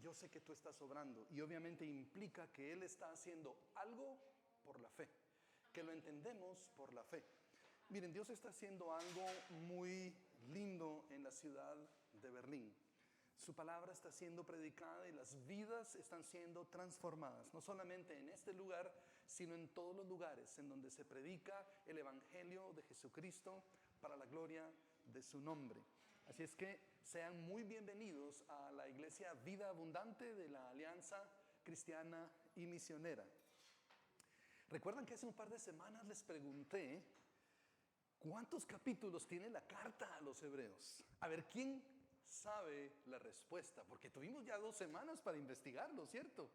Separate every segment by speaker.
Speaker 1: yo sé que tú estás obrando. Y obviamente implica que Él está haciendo algo por la fe, que lo entendemos por la fe. Miren, Dios está haciendo algo muy lindo en la ciudad de Berlín. Su palabra está siendo predicada y las vidas están siendo transformadas, no solamente en este lugar, sino en todos los lugares en donde se predica el Evangelio de Jesucristo para la gloria de su nombre. Así es que sean muy bienvenidos a la Iglesia Vida Abundante de la Alianza Cristiana y Misionera. Recuerdan que hace un par de semanas les pregunté ¿cuántos capítulos tiene la carta a los hebreos? A ver, ¿quién sabe la respuesta? Porque tuvimos ya 2 semanas para investigarlo, ¿cierto?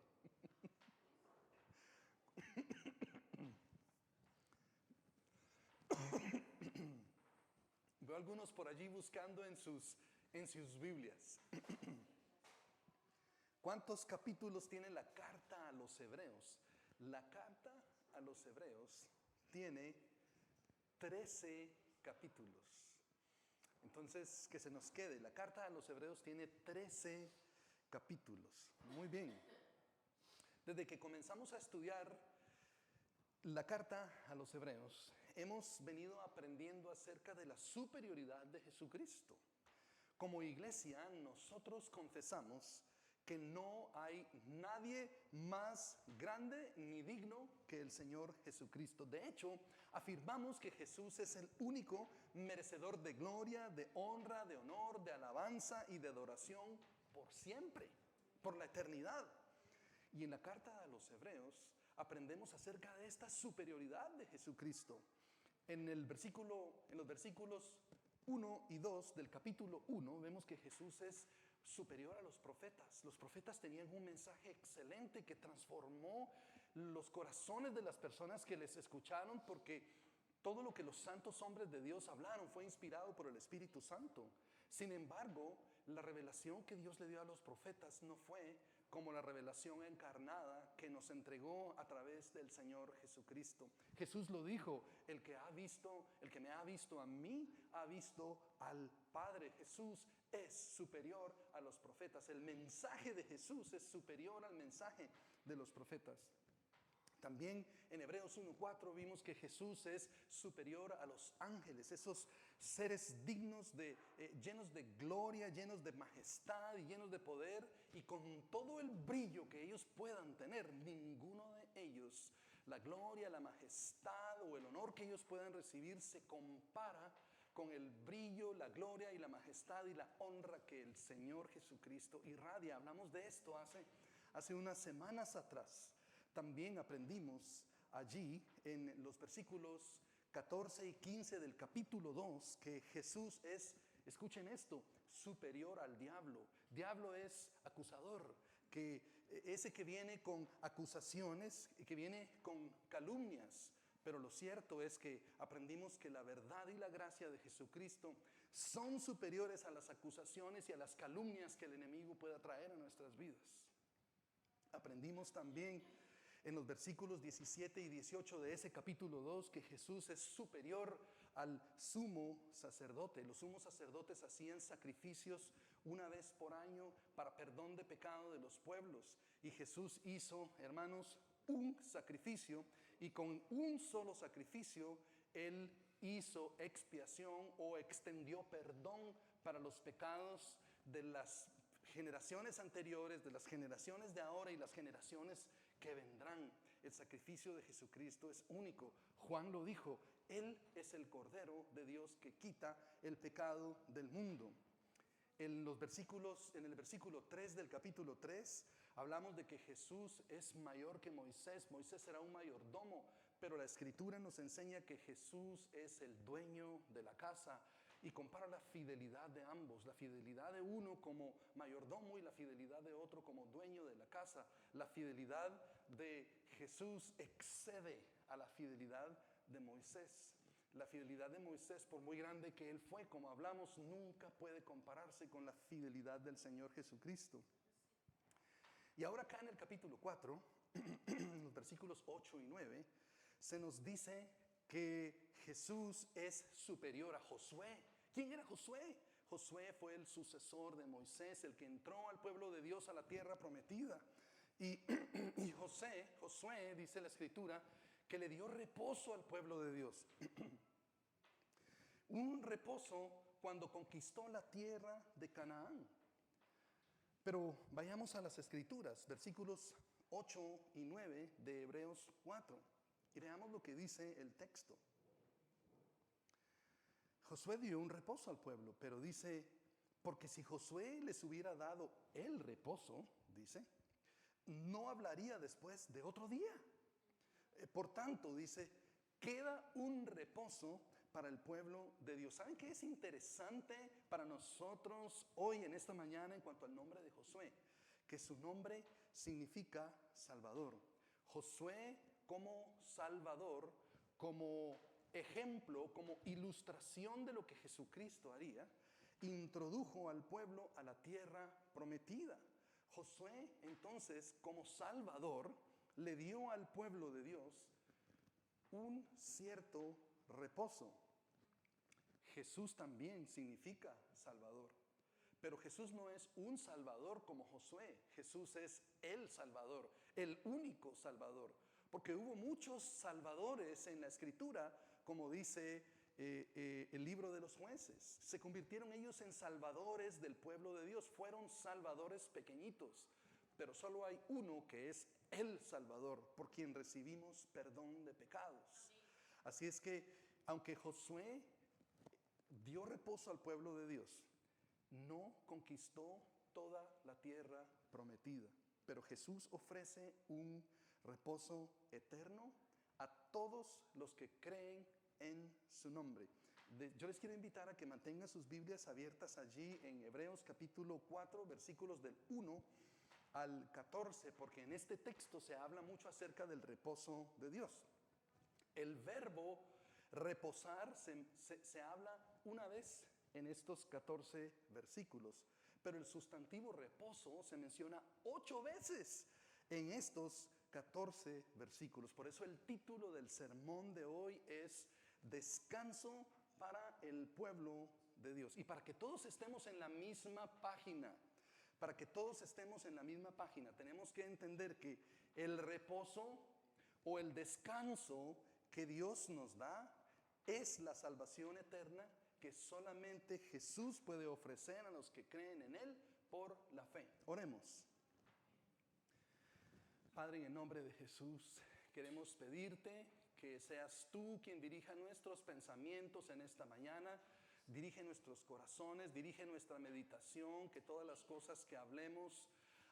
Speaker 1: Veo algunos por allí buscando en sus Biblias. ¿Cuántos capítulos tiene la carta a los hebreos? La carta a los hebreos tiene 13 capítulos. Entonces, que se nos quede. La carta a los hebreos tiene 13 capítulos. Muy bien. Desde que comenzamos a estudiar la carta a los hebreos, hemos venido aprendiendo acerca de la superioridad de Jesucristo. Como iglesia, nosotros confesamos que no hay nadie más grande ni digno que el Señor Jesucristo. De hecho, afirmamos que Jesús es el único merecedor de gloria, de honra, de honor, de alabanza y de adoración por siempre, por la eternidad. Y en la carta a los hebreos aprendemos acerca de esta superioridad de Jesucristo. En los versículos 1 y 2 del capítulo 1 vemos que Jesús es superior a los profetas. Los profetas tenían un mensaje excelente que transformó los corazones de las personas que les escucharon, porque todo lo que los santos hombres de Dios hablaron fue inspirado por el Espíritu Santo. Sin embargo, la revelación que Dios le dio a los profetas no fue como la revelación encarnada que nos entregó a través del Señor Jesucristo. Jesús lo dijo: el que me ha visto a mí, ha visto al Padre. Jesús es superior a los profetas. El mensaje de Jesús es superior al mensaje de los profetas. También en Hebreos 1:4 vimos que Jesús es superior a los ángeles, esos seres dignos, llenos de gloria, llenos de majestad y llenos de poder, y con todo el brillo que ellos puedan tener. Ninguno de ellos, la gloria, la majestad o el honor que ellos puedan recibir se compara con el brillo, la gloria y la majestad y la honra que el Señor Jesucristo irradia. Hablamos de esto hace unas semanas atrás. También aprendimos allí en los versículos 14 y 15 del capítulo 2 que Jesús es, escuchen esto, superior al diablo. Diablo es acusador, ese que viene con acusaciones, que viene con calumnias. Pero lo cierto es que aprendimos que la verdad y la gracia de Jesucristo son superiores a las acusaciones y a las calumnias que el enemigo pueda traer a nuestras vidas. Aprendimos también en los versículos 17 y 18 de ese capítulo 2 que Jesús es superior al sumo sacerdote. Los sumos sacerdotes hacían sacrificios una vez por año para perdón de pecado de los pueblos. Y Jesús hizo, hermanos, un sacrificio, y con un solo sacrificio Él hizo expiación o extendió perdón para los pecados de las generaciones anteriores, de las generaciones de ahora y las generaciones que vendrán. El sacrificio de Jesucristo es único. Juan lo dijo: Él es el Cordero de Dios que quita el pecado del mundo. En el versículo 3 del capítulo 3 hablamos de que Jesús es mayor que Moisés. Moisés era un mayordomo, pero la Escritura nos enseña que Jesús es el dueño de la casa, y compara la fidelidad de ambos, la fidelidad de uno como mayordomo y la fidelidad de otro como dueño de la casa. La fidelidad de Jesús excede a la fidelidad de Moisés. La fidelidad de Moisés, por muy grande que él fue, como hablamos, nunca puede compararse con la fidelidad del Señor Jesucristo. Y ahora acá en el capítulo 4, en los versículos 8 y 9, se nos dice que Jesús es superior a Josué. ¿Quién era Josué? Josué fue el sucesor de Moisés, el que entró al pueblo de Dios a la tierra prometida. Y, y Josué, dice la escritura, que le dio reposo al pueblo de Dios. Un reposo cuando conquistó la tierra de Canaán. Pero vayamos a las escrituras, versículos 8 y 9 de Hebreos 4, y veamos lo que dice el texto. Josué dio un reposo al pueblo, pero dice, porque si Josué les hubiera dado el reposo, dice, no hablaría después de otro día. Por tanto, dice, queda un reposo para el pueblo de Dios. ¿Saben qué es interesante para nosotros hoy en esta mañana en cuanto al nombre de Josué? Que su nombre significa Salvador. Josué como Salvador, como ejemplo, como ilustración de lo que Jesucristo haría, introdujo al pueblo a la tierra prometida. Josué entonces como Salvador le dio al pueblo de Dios un cierto reposo. Jesús también significa Salvador, pero Jesús no es un Salvador como Josué. Jesús es el Salvador, el único Salvador, porque hubo muchos salvadores en la Escritura, como dice el libro de los jueces. Se convirtieron ellos en salvadores del pueblo de Dios, fueron salvadores pequeñitos, pero solo hay uno que es el Salvador, por quien recibimos perdón de pecados. Así es que, aunque Josué dio reposo al pueblo de Dios, no conquistó toda la tierra prometida, pero Jesús ofrece un reposo eterno a todos los que creen en su nombre. Yo les quiero invitar a que mantengan sus Biblias abiertas allí en Hebreos capítulo 4, versículos del 1 al 14, porque en este texto se habla mucho acerca del reposo de Dios. El verbo reposar se habla una vez en estos 14 versículos, pero el sustantivo reposo se menciona 8 veces en estos 14 versículos. Por eso el título del sermón de hoy es Descanso para el pueblo de Dios. Y para que todos estemos en la misma página, tenemos que entender que el reposo o el descanso que Dios nos da es la salvación eterna que solamente Jesús puede ofrecer a los que creen en Él por la fe. Oremos. Padre, en el nombre de Jesús, queremos pedirte que seas tú quien dirija nuestros pensamientos en esta mañana. Dirige nuestros corazones, dirige nuestra meditación, que todas las cosas que hablemos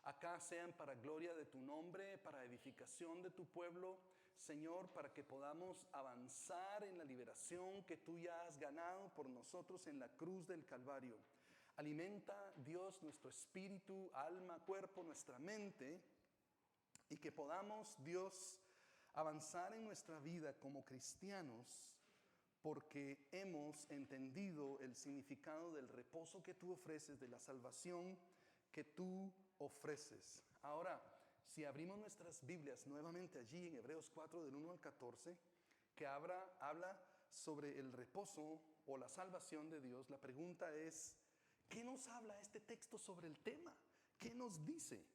Speaker 1: acá sean para gloria de tu nombre, para edificación de tu pueblo, Señor, para que podamos avanzar en la liberación que tú ya has ganado por nosotros en la cruz del Calvario. Alimenta, Dios, nuestro espíritu, alma, cuerpo, nuestra mente, y que podamos, Dios, avanzar en nuestra vida como cristianos, porque hemos entendido el significado del reposo que tú ofreces, de la salvación que tú ofreces. Ahora, si abrimos nuestras Biblias nuevamente allí en Hebreos 4 del 1 al 14, que habla sobre el reposo o la salvación de Dios, la pregunta es, ¿qué nos habla este texto sobre el tema? ¿Qué nos dice?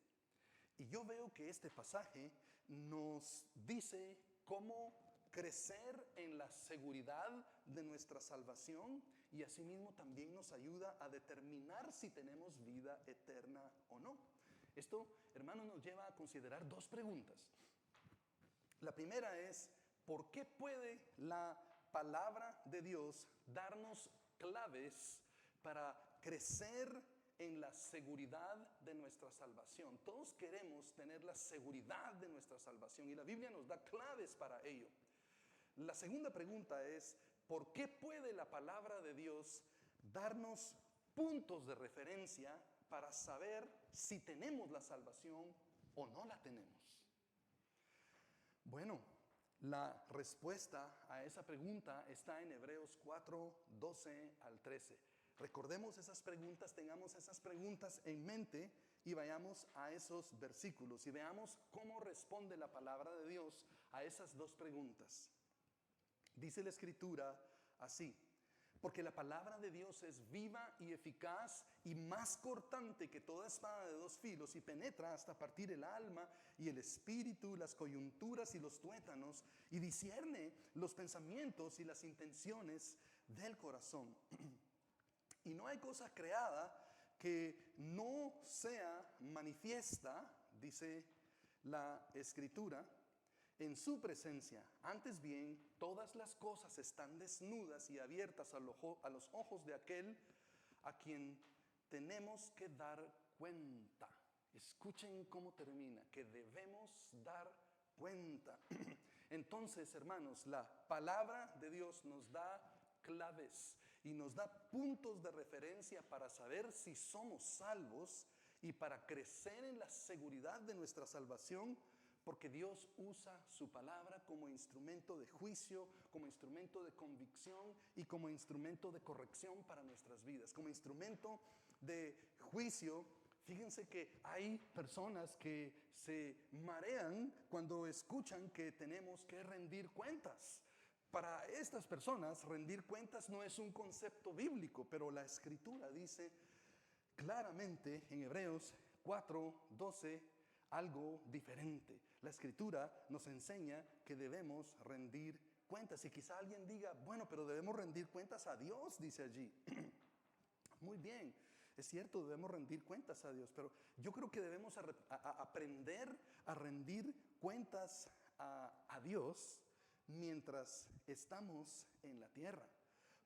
Speaker 1: Y yo veo que este pasaje nos dice cómo crecer en la seguridad de nuestra salvación, y asimismo también nos ayuda a determinar si tenemos vida eterna o no. Esto, hermanos, nos lleva a considerar 2 preguntas. La primera es, ¿por qué puede la palabra de Dios darnos claves para crecer en la seguridad de nuestra salvación? Todos queremos tener la seguridad de nuestra salvación y la Biblia nos da claves para ello. La segunda pregunta es, ¿por qué puede la palabra de Dios darnos puntos de referencia para saber si tenemos la salvación o no la tenemos? Bueno, la respuesta a esa pregunta está en Hebreos 4, 12 al 13. Recordemos esas preguntas, tengamos esas preguntas en mente y vayamos a esos versículos y veamos cómo responde la palabra de Dios a esas 2 preguntas. Dice la Escritura así: Porque la palabra de Dios es viva y eficaz y más cortante que toda espada de dos filos y penetra hasta partir el alma y el espíritu, las coyunturas y los tuétanos y discierne los pensamientos y las intenciones del corazón. Y no hay cosa creada que no sea manifiesta, dice la Escritura, en su presencia. Antes bien, todas las cosas están desnudas y abiertas a los ojos de aquel a quien tenemos que dar cuenta. Escuchen cómo termina, que debemos dar cuenta. Entonces, hermanos, la palabra de Dios nos da claves y nos da puntos de referencia para saber si somos salvos y para crecer en la seguridad de nuestra salvación, porque Dios usa su palabra como instrumento de juicio, como instrumento de convicción y como instrumento de corrección para nuestras vidas, como instrumento de juicio. Fíjense que hay personas que se marean cuando escuchan que tenemos que rendir cuentas. Para estas personas, rendir cuentas no es un concepto bíblico, pero la Escritura dice claramente en Hebreos 4:12 algo diferente. La Escritura nos enseña que debemos rendir cuentas. Y quizá alguien diga, bueno, pero debemos rendir cuentas a Dios, dice allí. Muy bien, es cierto, debemos rendir cuentas a Dios, pero yo creo que debemos aprender a rendir cuentas a Dios mientras estamos en la tierra,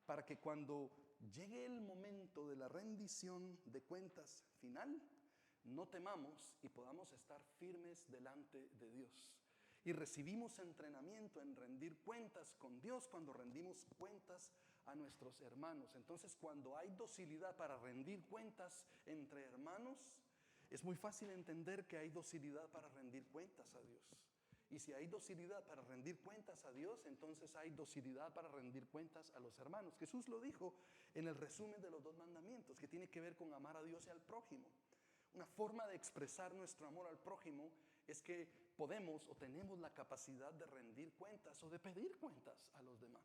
Speaker 1: para que cuando llegue el momento de la rendición de cuentas final, no temamos y podamos estar firmes delante de Dios. Y recibimos entrenamiento en rendir cuentas con Dios cuando rendimos cuentas a nuestros hermanos. Entonces, cuando hay docilidad para rendir cuentas entre hermanos, es muy fácil entender que hay docilidad para rendir cuentas a Dios. Y si hay docilidad para rendir cuentas a Dios, entonces hay docilidad para rendir cuentas a los hermanos. Jesús lo dijo en el resumen de los 2 mandamientos, que tiene que ver con amar a Dios y al prójimo. Una forma de expresar nuestro amor al prójimo es que podemos o tenemos la capacidad de rendir cuentas o de pedir cuentas a los demás.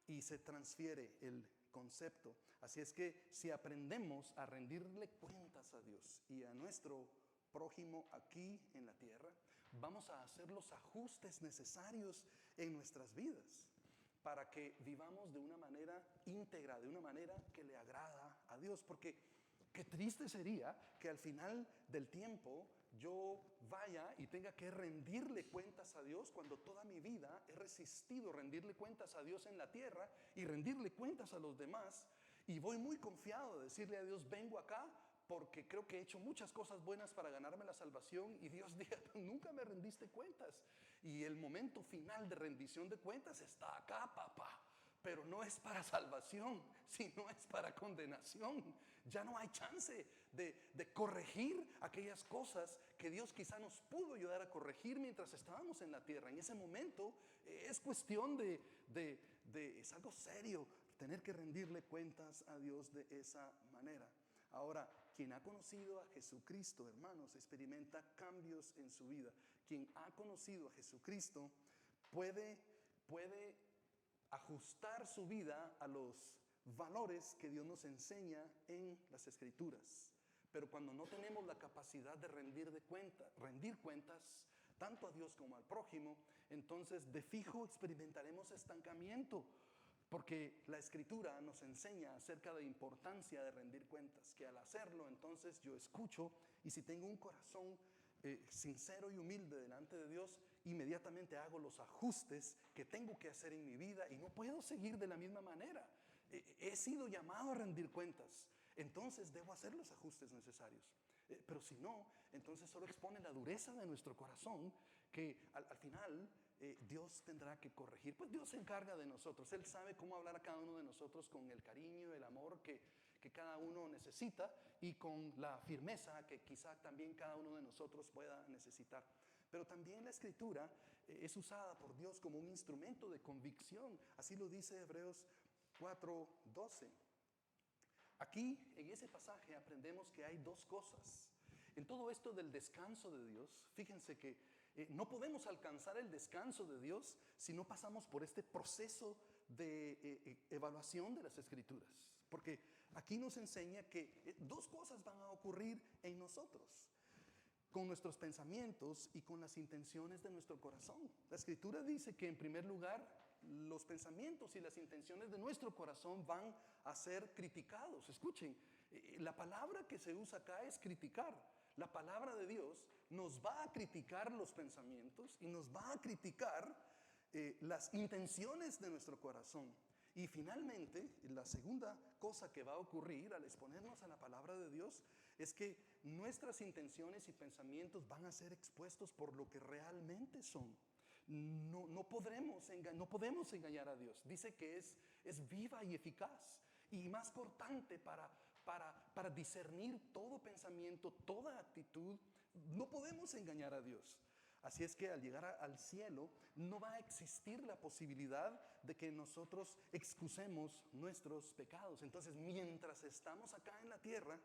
Speaker 1: Y se transfiere el concepto. Así es que si aprendemos a rendirle cuentas a Dios y a nuestro prójimo aquí en la tierra, vamos a hacer los ajustes necesarios en nuestras vidas para que vivamos de una manera íntegra, de una manera que le agrada a Dios. Porque qué triste sería que al final del tiempo yo vaya y tenga que rendirle cuentas a Dios cuando toda mi vida he resistido rendirle cuentas a Dios en la tierra y rendirle cuentas a los demás, y voy muy confiado de decirle a Dios, vengo acá porque creo que he hecho muchas cosas buenas para ganarme la salvación, y Dios diga, nunca me rendiste cuentas. Y el momento final de rendición de cuentas está acá, papá. Pero no es para salvación, sino es para condenación. Ya no hay chance de corregir aquellas cosas que Dios quizá nos pudo ayudar a corregir mientras estábamos en la tierra. En ese momento es cuestión es algo serio tener que rendirle cuentas a Dios de esa manera. Ahora, quien ha conocido a Jesucristo, hermanos, experimenta cambios en su vida. Quien ha conocido a Jesucristo puede ajustar su vida a los valores que Dios nos enseña en las Escrituras. Pero cuando no tenemos la capacidad de rendir cuentas, tanto a Dios como al prójimo, entonces de fijo experimentaremos estancamiento. Porque la Escritura nos enseña acerca de la importancia de rendir cuentas, que al hacerlo entonces yo escucho, y si tengo un corazón sincero y humilde delante de Dios, inmediatamente hago los ajustes que tengo que hacer en mi vida y no puedo seguir de la misma manera. He sido llamado a rendir cuentas, entonces debo hacer los ajustes necesarios. Pero si no, entonces solo expone la dureza de nuestro corazón, que al final Dios tendrá que corregir. Pues Dios se encarga de nosotros. Él sabe cómo hablar a cada uno de nosotros con el cariño, el amor que cada uno necesita, y con la firmeza que quizá también cada uno de nosotros pueda necesitar. Pero también la Escritura es usada por Dios como un instrumento de convicción. Así lo dice Hebreos 4:12. Aquí, en ese pasaje, aprendemos que hay 2 cosas. En todo esto del descanso de Dios, fíjense que no podemos alcanzar el descanso de Dios si no pasamos por este proceso de evaluación de las Escrituras. Porque aquí nos enseña que dos cosas van a ocurrir en nosotros, con nuestros pensamientos y con las intenciones de nuestro corazón. La Escritura dice que en primer lugar los pensamientos y las intenciones de nuestro corazón van a ser criticados. Escuchen, la palabra que se usa acá es criticar. La palabra de Dios nos va a criticar los pensamientos y nos va a criticar las intenciones de nuestro corazón. Y finalmente, la segunda cosa que va a ocurrir al exponernos a la palabra de Dios es que nuestras intenciones y pensamientos van a ser expuestos por lo que realmente son. No podemos engañar a Dios. Dice que es viva y eficaz y más cortante para discernir todo pensamiento, toda actitud. No podemos engañar a Dios. Así es que al llegar al cielo no va a existir la posibilidad de que nosotros excusemos nuestros pecados. Entonces, mientras estamos acá en la tierra,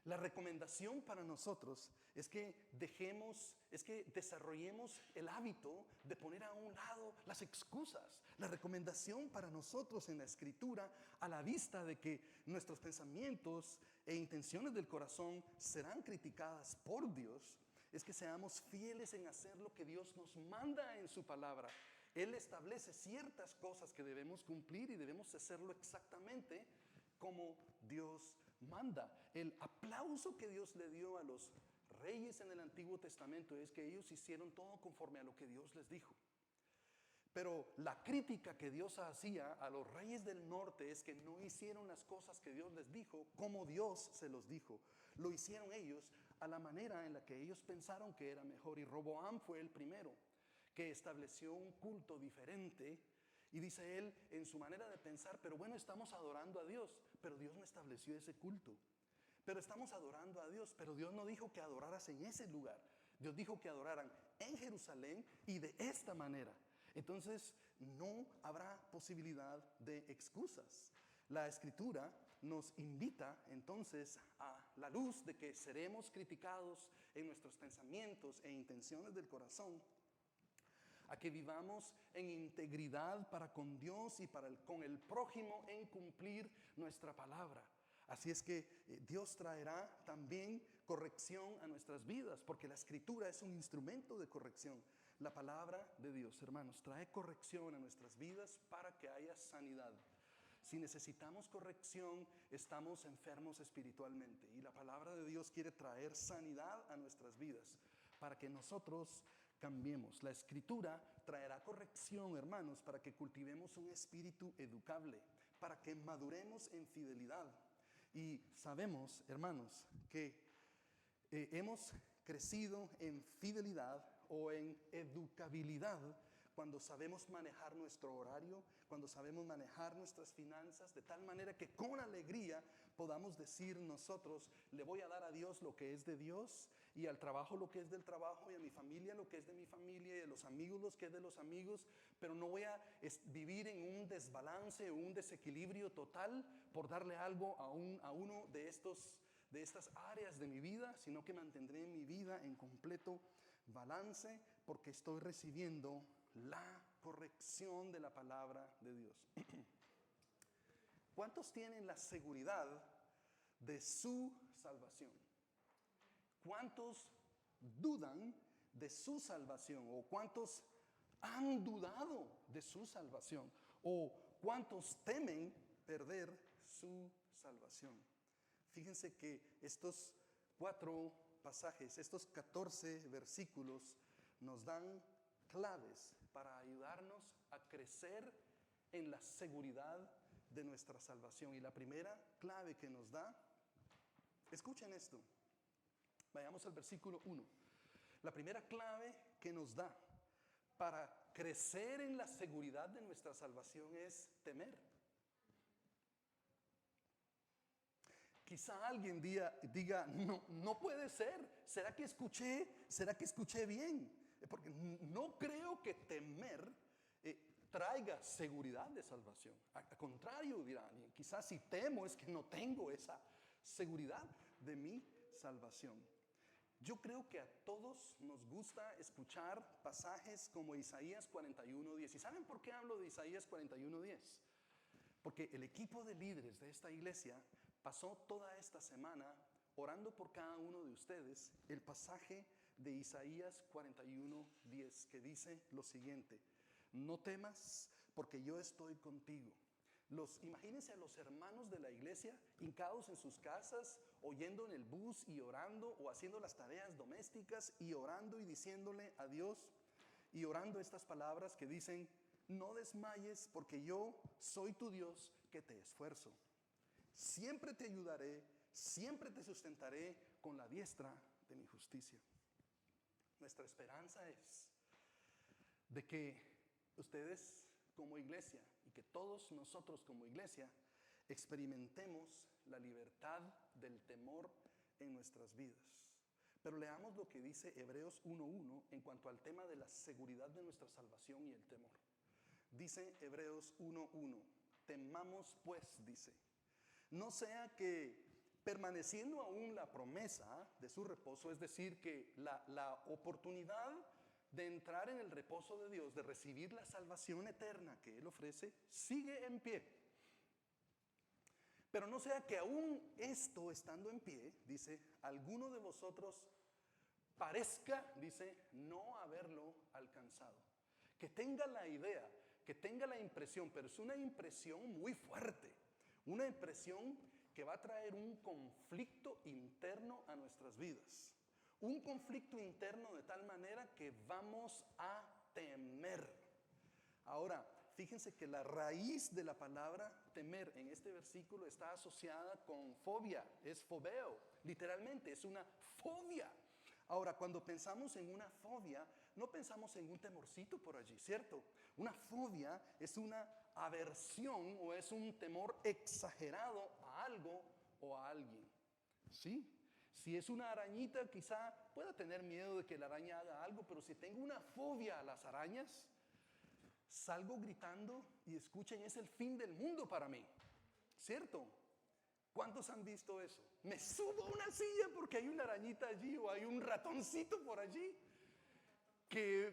Speaker 1: la recomendación para nosotros es que desarrollemos el hábito de poner a un lado las excusas. La recomendación para nosotros en la Escritura, a la vista de que nuestros pensamientos e intenciones del corazón serán criticadas por Dios, es que seamos fieles en hacer lo que Dios nos manda en su palabra. Él establece ciertas cosas que debemos cumplir y debemos hacerlo exactamente como Dios manda. El aplauso que Dios le dio a los reyes en el Antiguo Testamento es que ellos hicieron todo conforme a lo que Dios les dijo. Pero la crítica que Dios hacía a los reyes del norte es que no hicieron las cosas que Dios les dijo como Dios se los dijo. Lo hicieron ellos a la manera en la que ellos pensaron que era mejor. Y Roboam fue el primero que estableció un culto diferente. Y dice él en su manera de pensar, pero bueno, estamos adorando a Dios, pero Dios no estableció ese culto. Pero estamos adorando a Dios, pero Dios no dijo que adoraras en ese lugar. Dios dijo que adoraran en Jerusalén y de esta manera. Entonces no habrá posibilidad de excusas. La Escritura nos invita entonces a la luz de que seremos criticados en nuestros pensamientos e intenciones del corazón, a que vivamos en integridad para con Dios y con el prójimo en cumplir nuestra palabra. Así es que Dios traerá también corrección a nuestras vidas, porque la Escritura es un instrumento de corrección. La palabra de Dios, hermanos, trae corrección a nuestras vidas para que haya sanidad. Si necesitamos corrección, estamos enfermos espiritualmente. Y la palabra de Dios quiere traer sanidad a nuestras vidas para que nosotros cambiemos. La Escritura traerá corrección, hermanos, para que cultivemos un espíritu educable, para que maduremos en fidelidad. Y sabemos, hermanos, que hemos crecido en fidelidad o en educabilidad cuando sabemos manejar nuestro horario, cuando sabemos manejar nuestras finanzas, de tal manera que con alegría podamos decir nosotros, le voy a dar a Dios lo que es de Dios, y al trabajo lo que es del trabajo, y a mi familia lo que es de mi familia, y a los amigos lo que es de los amigos, pero no voy a vivir en un desbalance o un desequilibrio total por darle algo a uno de estas áreas de mi vida, sino que mantendré mi vida en completo balance porque estoy recibiendo la corrección de la palabra de Dios. ¿Cuántos tienen la seguridad de su salvación? ¿Cuántos dudan de su salvación? ¿O cuántos han dudado de su salvación? ¿O cuántos temen perder su salvación? Fíjense que estos 4 pasajes, estos 14 versículos nos dan claves para ayudarnos a crecer en la seguridad de nuestra salvación. Y la primera clave que nos da, escuchen esto, vayamos al versículo 1. La primera clave que nos da para crecer en la seguridad de nuestra salvación es temer. Quizá alguien diga, no puede ser. ¿Será que escuché bien? Porque no creo que temer traiga seguridad de salvación. Al contrario, dirá alguien, quizás si temo es que no tengo esa seguridad de mi salvación. Yo creo que a todos nos gusta escuchar pasajes como Isaías 41:10. ¿Y saben por qué hablo de Isaías 41:10? Porque el equipo de líderes de esta iglesia pasó toda esta semana orando por cada uno de ustedes el pasaje de Isaías 41:10, que dice lo siguiente: no temas, porque yo estoy contigo. Imagínense a los hermanos de la iglesia hincados en sus casas, oyendo en el bus y orando, o haciendo las tareas domésticas y orando y diciéndole a Dios, y orando estas palabras que dicen: no desmayes, porque yo soy tu Dios que te esfuerzo. Siempre te ayudaré, siempre te sustentaré con la diestra de mi justicia. Nuestra esperanza es de que ustedes como iglesia y que todos nosotros como iglesia experimentemos la libertad del temor en nuestras vidas. Pero leamos lo que dice Hebreos 1:1 en cuanto al tema de la seguridad de nuestra salvación y el temor. Dice Hebreos 1:1: temamos pues, dice, no sea que permaneciendo aún la promesa de su reposo, es decir, que la oportunidad de entrar en el reposo de Dios, de recibir la salvación eterna que Él ofrece, sigue en pie. Pero no sea que aún esto estando en pie, dice, alguno de vosotros parezca, dice, no haberlo alcanzado. Que tenga la idea, que tenga la impresión, pero es una impresión muy fuerte, una impresión que va a traer un conflicto interno a nuestras vidas. Un conflicto interno de tal manera que vamos a temer. Ahora, fíjense que la raíz de la palabra temer en este versículo está asociada con fobia, es fobeo, literalmente es una fobia. Ahora, cuando pensamos en una fobia, no pensamos en un temorcito por allí, ¿cierto? Una fobia es una aversión o es un temor exagerado a algo o a alguien, ¿sí? Si es una arañita, quizá pueda tener miedo de que la araña haga algo, pero si tengo una fobia a las arañas, salgo gritando y escuchen, es el fin del mundo para mí, ¿cierto? ¿Cuántos han visto eso? Me subo a una silla porque hay una arañita allí o hay un ratoncito por allí que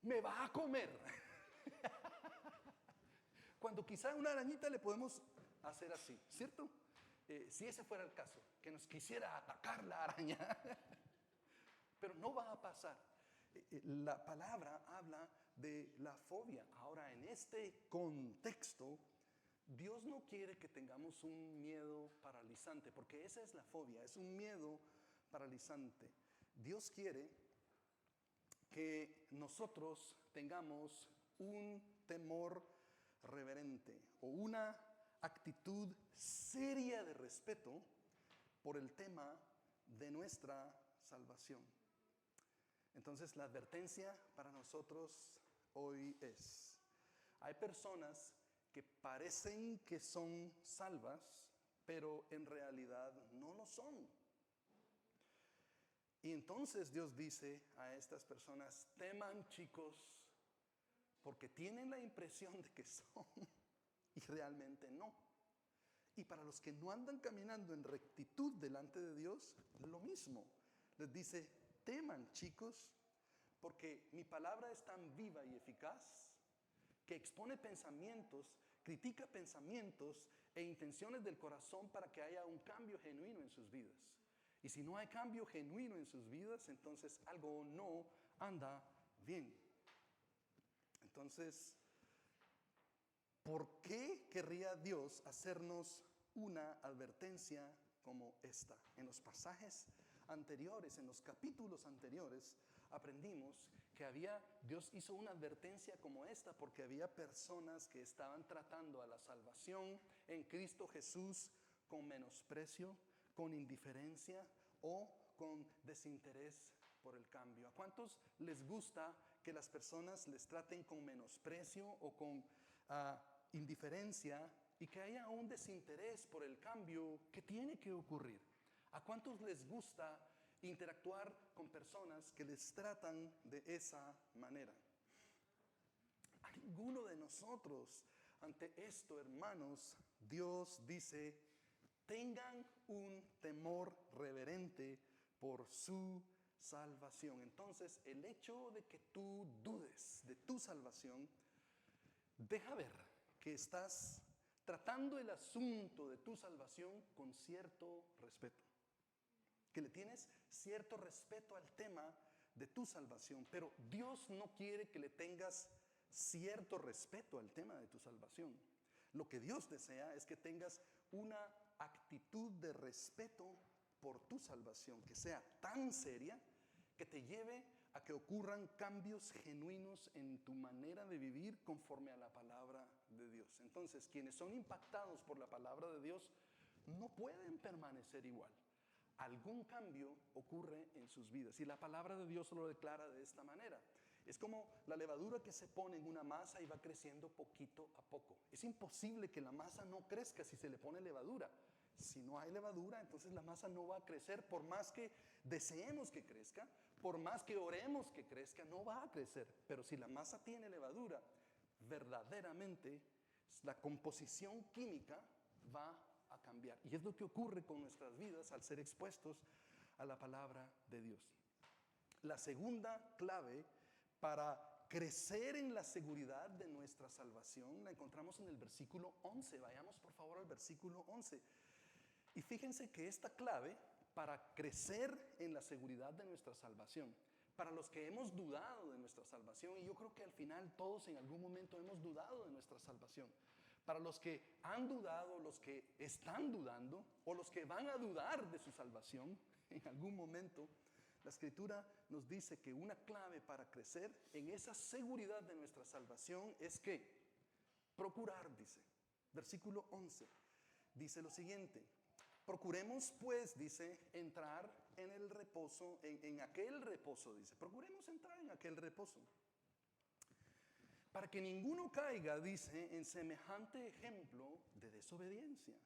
Speaker 1: me va a comer. Cuando quizá a una arañita le podemos hacer así, ¿cierto? Si ese fuera el caso, que nos quisiera atacar la araña. Pero no va a pasar. La palabra habla de la fobia. Ahora, en este contexto, Dios no quiere que tengamos un miedo paralizante, porque esa es la fobia, es un miedo paralizante. Dios quiere que nosotros tengamos un temor reverente o una actitud seria de respeto por el tema de nuestra salvación. Entonces, la advertencia para nosotros hoy es: hay personas que parecen que son salvas, pero en realidad no lo son. Y entonces Dios dice a estas personas: teman, chicos, porque tienen la impresión de que son y realmente no. Y para los que no andan caminando en rectitud delante de Dios, lo mismo. Les dice: teman, chicos, porque mi palabra es tan viva y eficaz que expone pensamientos, critica pensamientos e intenciones del corazón para que haya un cambio genuino en sus vidas. Y si no hay cambio genuino en sus vidas, entonces algo no anda bien. Entonces, ¿por qué querría Dios hacernos una advertencia como esta? En los pasajes anteriores, en los capítulos anteriores, aprendimos que Dios hizo una advertencia como esta porque había personas que estaban tratando a la salvación en Cristo Jesús con menosprecio, con indiferencia o con desinterés por el cambio. ¿A cuántos les gusta que las personas les traten con menosprecio o con indiferencia y que haya un desinterés por el cambio que tiene que ocurrir? ¿A cuántos les gusta interactuar con personas que les tratan de esa manera? A ninguno de nosotros. Ante esto, hermanos, Dios dice: tengan un temor reverente por su salvación. Entonces, el hecho de que tú dudes de tu salvación, deja ver que estás tratando el asunto de tu salvación con cierto respeto. Que le tienes cierto respeto al tema de tu salvación, pero Dios no quiere que le tengas cierto respeto al tema de tu salvación. Lo que Dios desea es que tengas una actitud de respeto por tu salvación, que sea tan seria que te lleve a que ocurran cambios genuinos en tu manera de vivir conforme a la palabra de Dios. Entonces, quienes son impactados por la palabra de Dios no pueden permanecer igual. Algún cambio ocurre en sus vidas y la palabra de Dios lo declara de esta manera. Es como la levadura que se pone en una masa y va creciendo poquito a poco. Es imposible que la masa no crezca si se le pone levadura. Si no hay levadura, entonces la masa no va a crecer. Por más que deseemos que crezca, por más que oremos que crezca, no va a crecer. Pero si la masa tiene levadura, verdaderamente la composición química va a cambiar. Y es lo que ocurre con nuestras vidas al ser expuestos a la palabra de Dios. La segunda clave para crecer en la seguridad de nuestra salvación la encontramos en el versículo 11. Vayamos por favor al versículo 11. Y fíjense que esta clave para crecer en la seguridad de nuestra salvación, para los que hemos dudado de nuestra salvación, y yo creo que al final todos en algún momento hemos dudado de nuestra salvación, para los que han dudado, los que están dudando o los que van a dudar de su salvación en algún momento, la Escritura nos dice que una clave para crecer en esa seguridad de nuestra salvación es que procurar, dice, versículo 11, dice lo siguiente: procuremos pues, dice, entrar en el reposo, en aquel reposo, dice, procuremos entrar en aquel reposo, para que ninguno caiga, dice, en semejante ejemplo de desobediencia.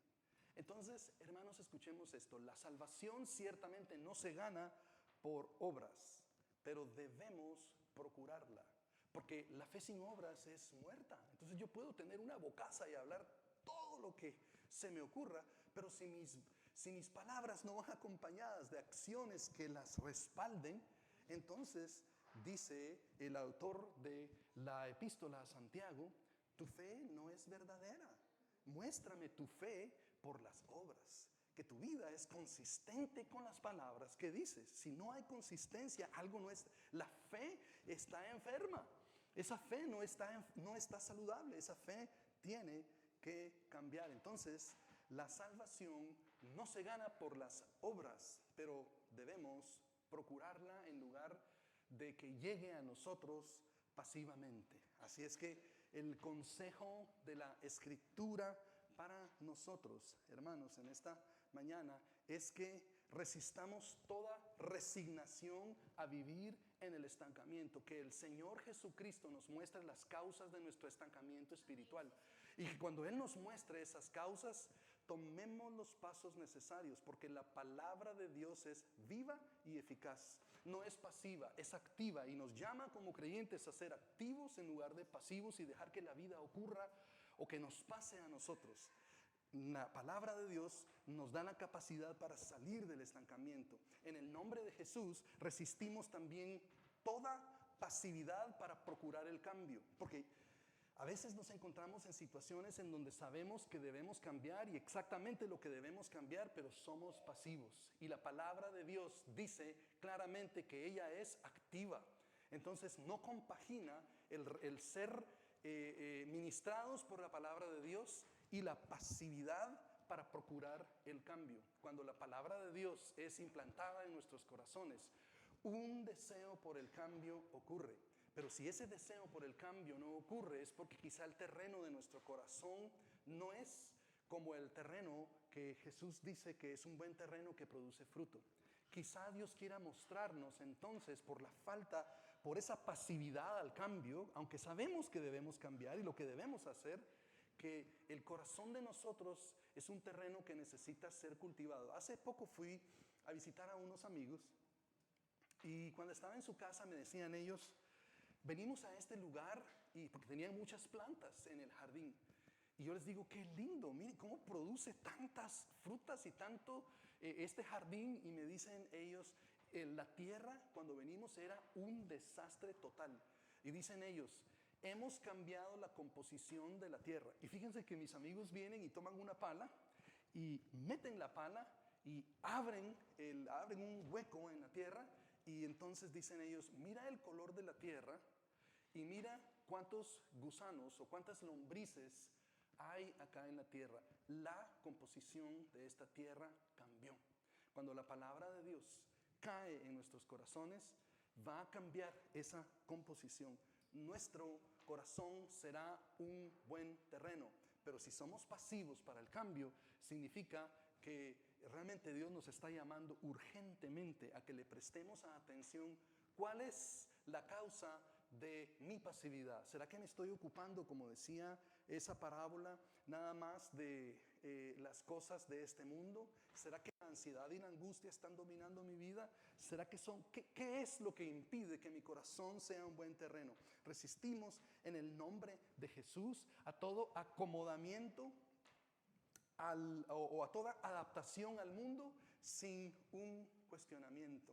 Speaker 1: Entonces, hermanos, escuchemos esto. La salvación ciertamente no se gana por obras, pero debemos procurarla, porque la fe sin obras es muerta. Entonces yo puedo tener una bocaza y hablar todo lo que se me ocurra, pero si mis palabras no van acompañadas de acciones que las respalden, entonces dice el autor de la epístola a Santiago, tu fe no es verdadera. Muéstrame tu fe por las obras, que tu vida es consistente con las palabras que dices. Si no hay consistencia, algo no es. La fe está enferma. Esa fe no está saludable. Esa fe tiene que cambiar. Entonces, la salvación no se gana por las obras, pero debemos procurarla en lugar de que llegue a nosotros pasivamente. Así es que el consejo de la Escritura para nosotros, hermanos, en esta mañana es que resistamos toda resignación a vivir en el estancamiento, que el Señor Jesucristo nos muestre las causas de nuestro estancamiento espiritual y que cuando Él nos muestre esas causas, tomemos los pasos necesarios, porque la palabra de Dios es viva y eficaz, no es pasiva, es activa y nos llama como creyentes a ser activos en lugar de pasivos y dejar que la vida ocurra o que nos pase a nosotros. La palabra de Dios nos da la capacidad para salir del estancamiento. En el nombre de Jesús resistimos también toda pasividad para procurar el cambio, porque a veces nos encontramos en situaciones en donde sabemos que debemos cambiar y exactamente lo que debemos cambiar, pero somos pasivos. Y la palabra de Dios dice claramente que ella es activa. Entonces no compagina el ser ministrados por la palabra de Dios y la pasividad para procurar el cambio. Cuando la palabra de Dios es implantada en nuestros corazones, un deseo por el cambio ocurre. Pero si ese deseo por el cambio no ocurre, es porque quizá el terreno de nuestro corazón no es como el terreno que Jesús dice que es un buen terreno que produce fruto. Quizá Dios quiera mostrarnos entonces por la falta, por esa pasividad al cambio, aunque sabemos que debemos cambiar y lo que debemos hacer, que el corazón de nosotros es un terreno que necesita ser cultivado. Hace poco fui a visitar a unos amigos y cuando estaba en su casa me decían ellos, venimos a este lugar y porque tenían muchas plantas en el jardín. Y yo les digo, qué lindo, miren cómo produce tantas frutas y tanto este jardín y me dicen ellos, la tierra cuando venimos era un desastre total. Y dicen ellos, hemos cambiado la composición de la tierra. Y fíjense que mis amigos vienen y toman una pala y meten la pala y abren un hueco en la tierra y entonces dicen ellos, mira el color de la tierra y mira cuántos gusanos o cuántas lombrices hay acá en la tierra. La composición de esta tierra cambió. Cuando la palabra de Dios cae en nuestros corazones, va a cambiar esa composición. Nuestro corazón será un buen terreno, pero si somos pasivos para el cambio, significa que realmente Dios nos está llamando urgentemente a que le prestemos atención. ¿Cuál es la causa de mi pasividad? ¿Será que me estoy ocupando, como decía esa parábola, nada más de las cosas de este mundo? ¿Será que la ansiedad y la angustia están dominando mi vida? ¿Será que qué es lo que impide que mi corazón sea un buen terreno? Resistimos en el nombre de Jesús a todo acomodamiento o a toda adaptación al mundo sin un cuestionamiento.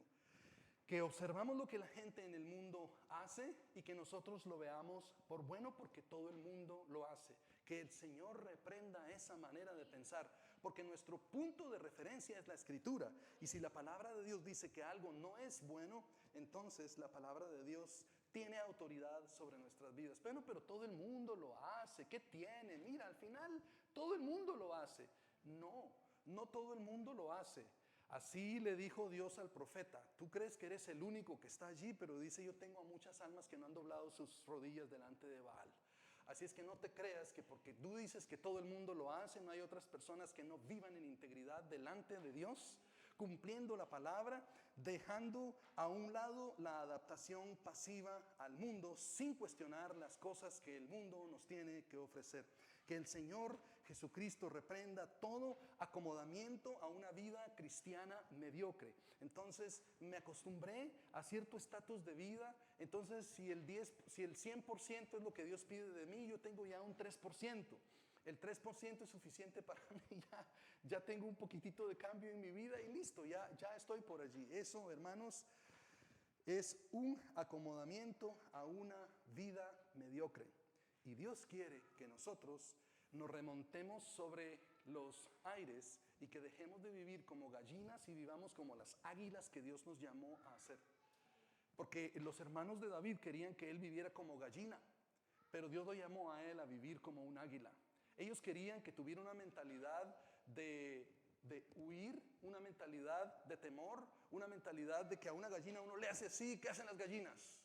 Speaker 1: Que observamos lo que la gente en el mundo hace y que nosotros lo veamos por bueno porque todo el mundo lo hace. Que el Señor reprenda esa manera de pensar, porque nuestro punto de referencia es la Escritura. Y si la palabra de Dios dice que algo no es bueno, entonces la palabra de Dios tiene autoridad sobre nuestras vidas. Bueno, pero todo el mundo lo hace. ¿Qué tiene? Mira, al final todo el mundo lo hace. No, no todo el mundo lo hace. Así le dijo Dios al profeta, tú crees que eres el único que está allí, pero dice, yo tengo a muchas almas que no han doblado sus rodillas delante de Baal. Así es que no te creas que porque tú dices que todo el mundo lo hace, no hay otras personas que no vivan en integridad delante de Dios, cumpliendo la palabra, dejando a un lado la adaptación pasiva al mundo sin cuestionar las cosas que el mundo nos tiene que ofrecer. Que el Señor Jesucristo reprenda todo acomodamiento a una vida cristiana mediocre. Entonces me acostumbré a cierto estatus de vida, entonces si el 100% es lo que Dios pide de mí, yo tengo ya un 3%. El 3% es suficiente para mí, ya tengo un poquitito de cambio en mi vida y listo, ya estoy por allí. Eso, hermanos, es un acomodamiento a una vida mediocre. Y Dios quiere que nosotros nos remontemos sobre los aires y que dejemos de vivir como gallinas y vivamos como las águilas que Dios nos llamó a hacer. Porque los hermanos de David querían que él viviera como gallina, pero Dios lo llamó a él a vivir como un águila. Ellos querían que tuviera una mentalidad de huir, una mentalidad de temor, una mentalidad de que a una gallina uno le hace así. ¿Qué hacen las gallinas?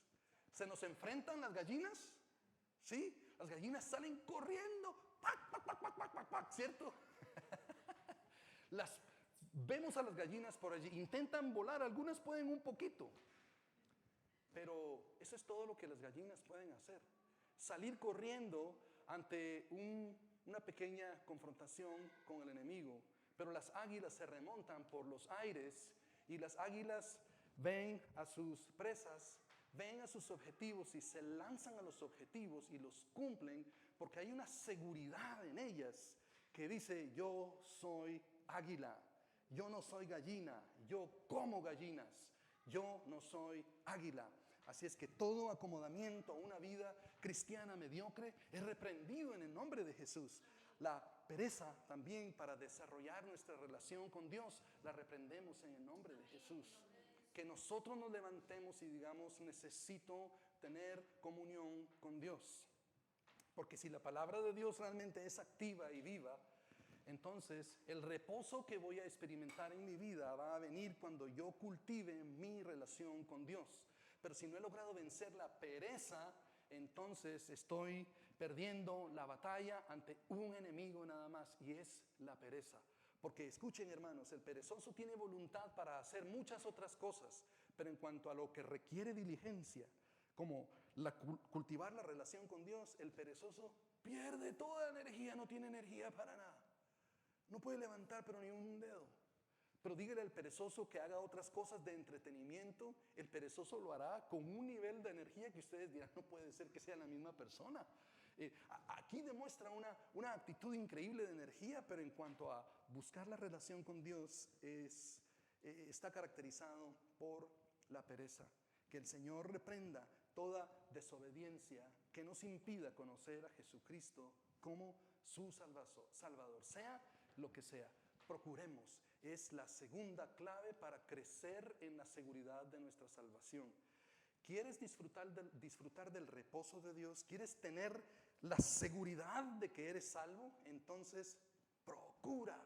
Speaker 1: ¿Se nos enfrentan las gallinas? ¿Sí? Las gallinas salen corriendo, ¡pac, pac, pac, pac, pac, pac, pac! ¿Cierto? Vemos a las gallinas por allí, intentan volar, algunas pueden un poquito, pero eso es todo lo que las gallinas pueden hacer. Salir corriendo ante una pequeña confrontación con el enemigo, pero las águilas se remontan por los aires y las águilas ven a sus presas, ven a sus objetivos y se lanzan a los objetivos y los cumplen porque hay una seguridad en ellas que dice, yo soy águila, yo no soy gallina, yo como gallinas, yo no soy águila. Así es que todo acomodamiento a una vida cristiana mediocre es reprendido en el nombre de Jesús. La pereza también para desarrollar nuestra relación con Dios, la reprendemos en el nombre de Jesús. Que nosotros nos levantemos y digamos, necesito tener comunión con Dios. Porque si la palabra de Dios realmente es activa y viva, entonces el reposo que voy a experimentar en mi vida va a venir cuando yo cultive mi relación con Dios. Pero si no he logrado vencer la pereza, entonces estoy perdiendo la batalla ante un enemigo nada más, y es la pereza. Porque escuchen, hermanos, el perezoso tiene voluntad para hacer muchas otras cosas, pero en cuanto a lo que requiere diligencia, como cultivar la relación con Dios, el perezoso pierde toda la energía, no tiene energía para nada. No puede levantar pero ni un dedo. Pero dígale al perezoso que haga otras cosas de entretenimiento, el perezoso lo hará con un nivel de energía que ustedes dirán, no puede ser que sea la misma persona. Aquí demuestra una actitud increíble de energía, pero en cuanto a buscar la relación con Dios, está caracterizado por la pereza. Que el Señor reprenda toda desobediencia que nos impida conocer a Jesucristo como su Salvador, sea lo que sea. Procuremos, es la segunda clave para crecer en la seguridad de nuestra salvación. ¿Quieres disfrutar del reposo de Dios? ¿Quieres tener la seguridad de que eres salvo? Entonces, procura,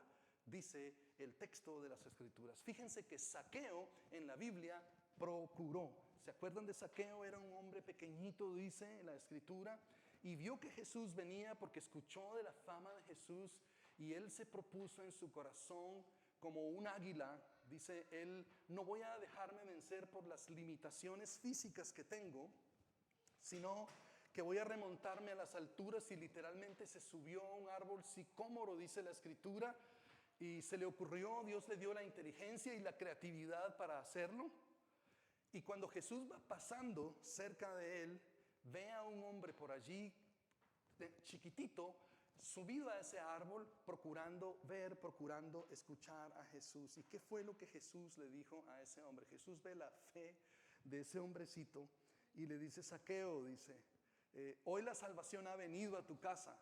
Speaker 1: dice el texto de las Escrituras. Fíjense que Zaqueo en la Biblia procuró. ¿Se acuerdan de Zaqueo? Era un hombre pequeñito, dice en la Escritura, y vio que Jesús venía porque escuchó de la fama de Jesús, y él se propuso en su corazón como un águila. Dice él: no voy a dejarme vencer por las limitaciones físicas que tengo, sino que voy a remontarme a las alturas, y literalmente se subió a un árbol sicómoro, dice la Escritura, y se le ocurrió, Dios le dio la inteligencia y la creatividad para hacerlo. Y cuando Jesús va pasando cerca de él, ve a un hombre por allí, chiquitito, subido a ese árbol, procurando ver, procurando escuchar a Jesús. ¿Y qué fue lo que Jesús le dijo a ese hombre? Jesús ve la fe de ese hombrecito y le dice: Zaqueo, dice, hoy la salvación ha venido a tu casa.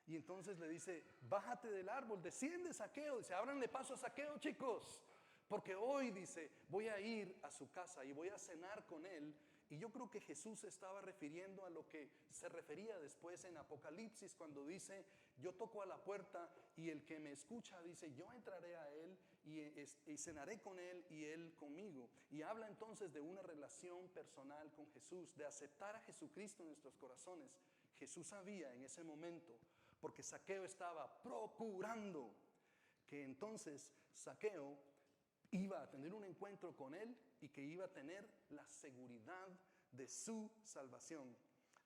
Speaker 1: Y entonces le dice: bájate del árbol, desciende, Zaqueo. Dice: ábranle paso a Zaqueo, chicos, porque hoy, dice, voy a ir a su casa y voy a cenar con él. Y yo creo que Jesús se estaba refiriendo a lo que se refería después en Apocalipsis, cuando dice: yo toco a la puerta y el que me escucha, dice, yo entraré a él y cenaré con él y él conmigo. Y habla entonces de una relación personal con Jesús, de aceptar a Jesucristo en nuestros corazones. Jesús sabía en ese momento, porque Zaqueo estaba procurando, que entonces Zaqueo iba a tener un encuentro con él y que iba a tener la seguridad de su salvación.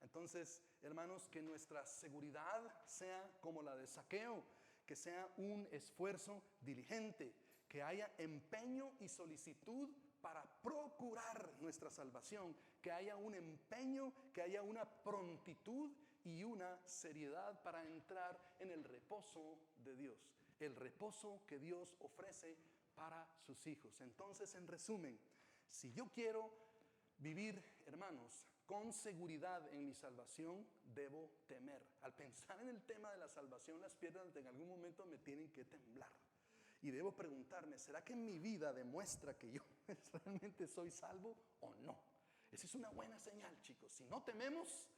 Speaker 1: Entonces, hermanos, que nuestra seguridad sea como la de Zaqueo, que sea un esfuerzo diligente, que haya empeño y solicitud para procurar nuestra salvación, que haya un empeño, que haya una prontitud y una seriedad para entrar en el reposo de Dios, el reposo que Dios ofrece para sus hijos. Entonces, en resumen, si yo quiero vivir, hermanos, con seguridad en mi salvación, debo temer. Al pensar en el tema de la salvación, las piernas en algún momento me tienen que temblar. Y debo preguntarme: ¿será que mi vida demuestra que yo realmente soy salvo o no? Esa es una buena señal, chicos. Si no tememos,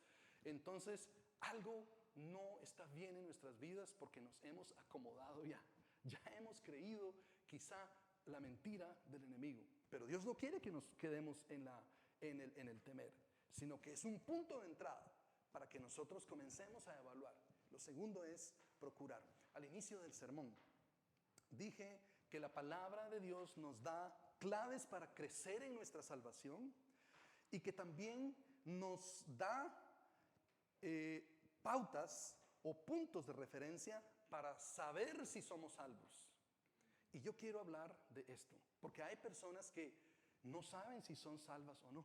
Speaker 1: entonces algo no está bien en nuestras vidas, porque nos hemos acomodado ya. Ya hemos creído quizá la mentira del enemigo. Pero Dios no quiere que nos quedemos en el temer, sino que es un punto de entrada para que nosotros comencemos a evaluar. Lo segundo es procurar. Al inicio del sermón dije que la palabra de Dios nos da claves para crecer en nuestra salvación, y que también nos da pautas o puntos de referencia para saber si somos salvos. Y yo quiero hablar de esto, porque hay personas que no saben si son salvas o no.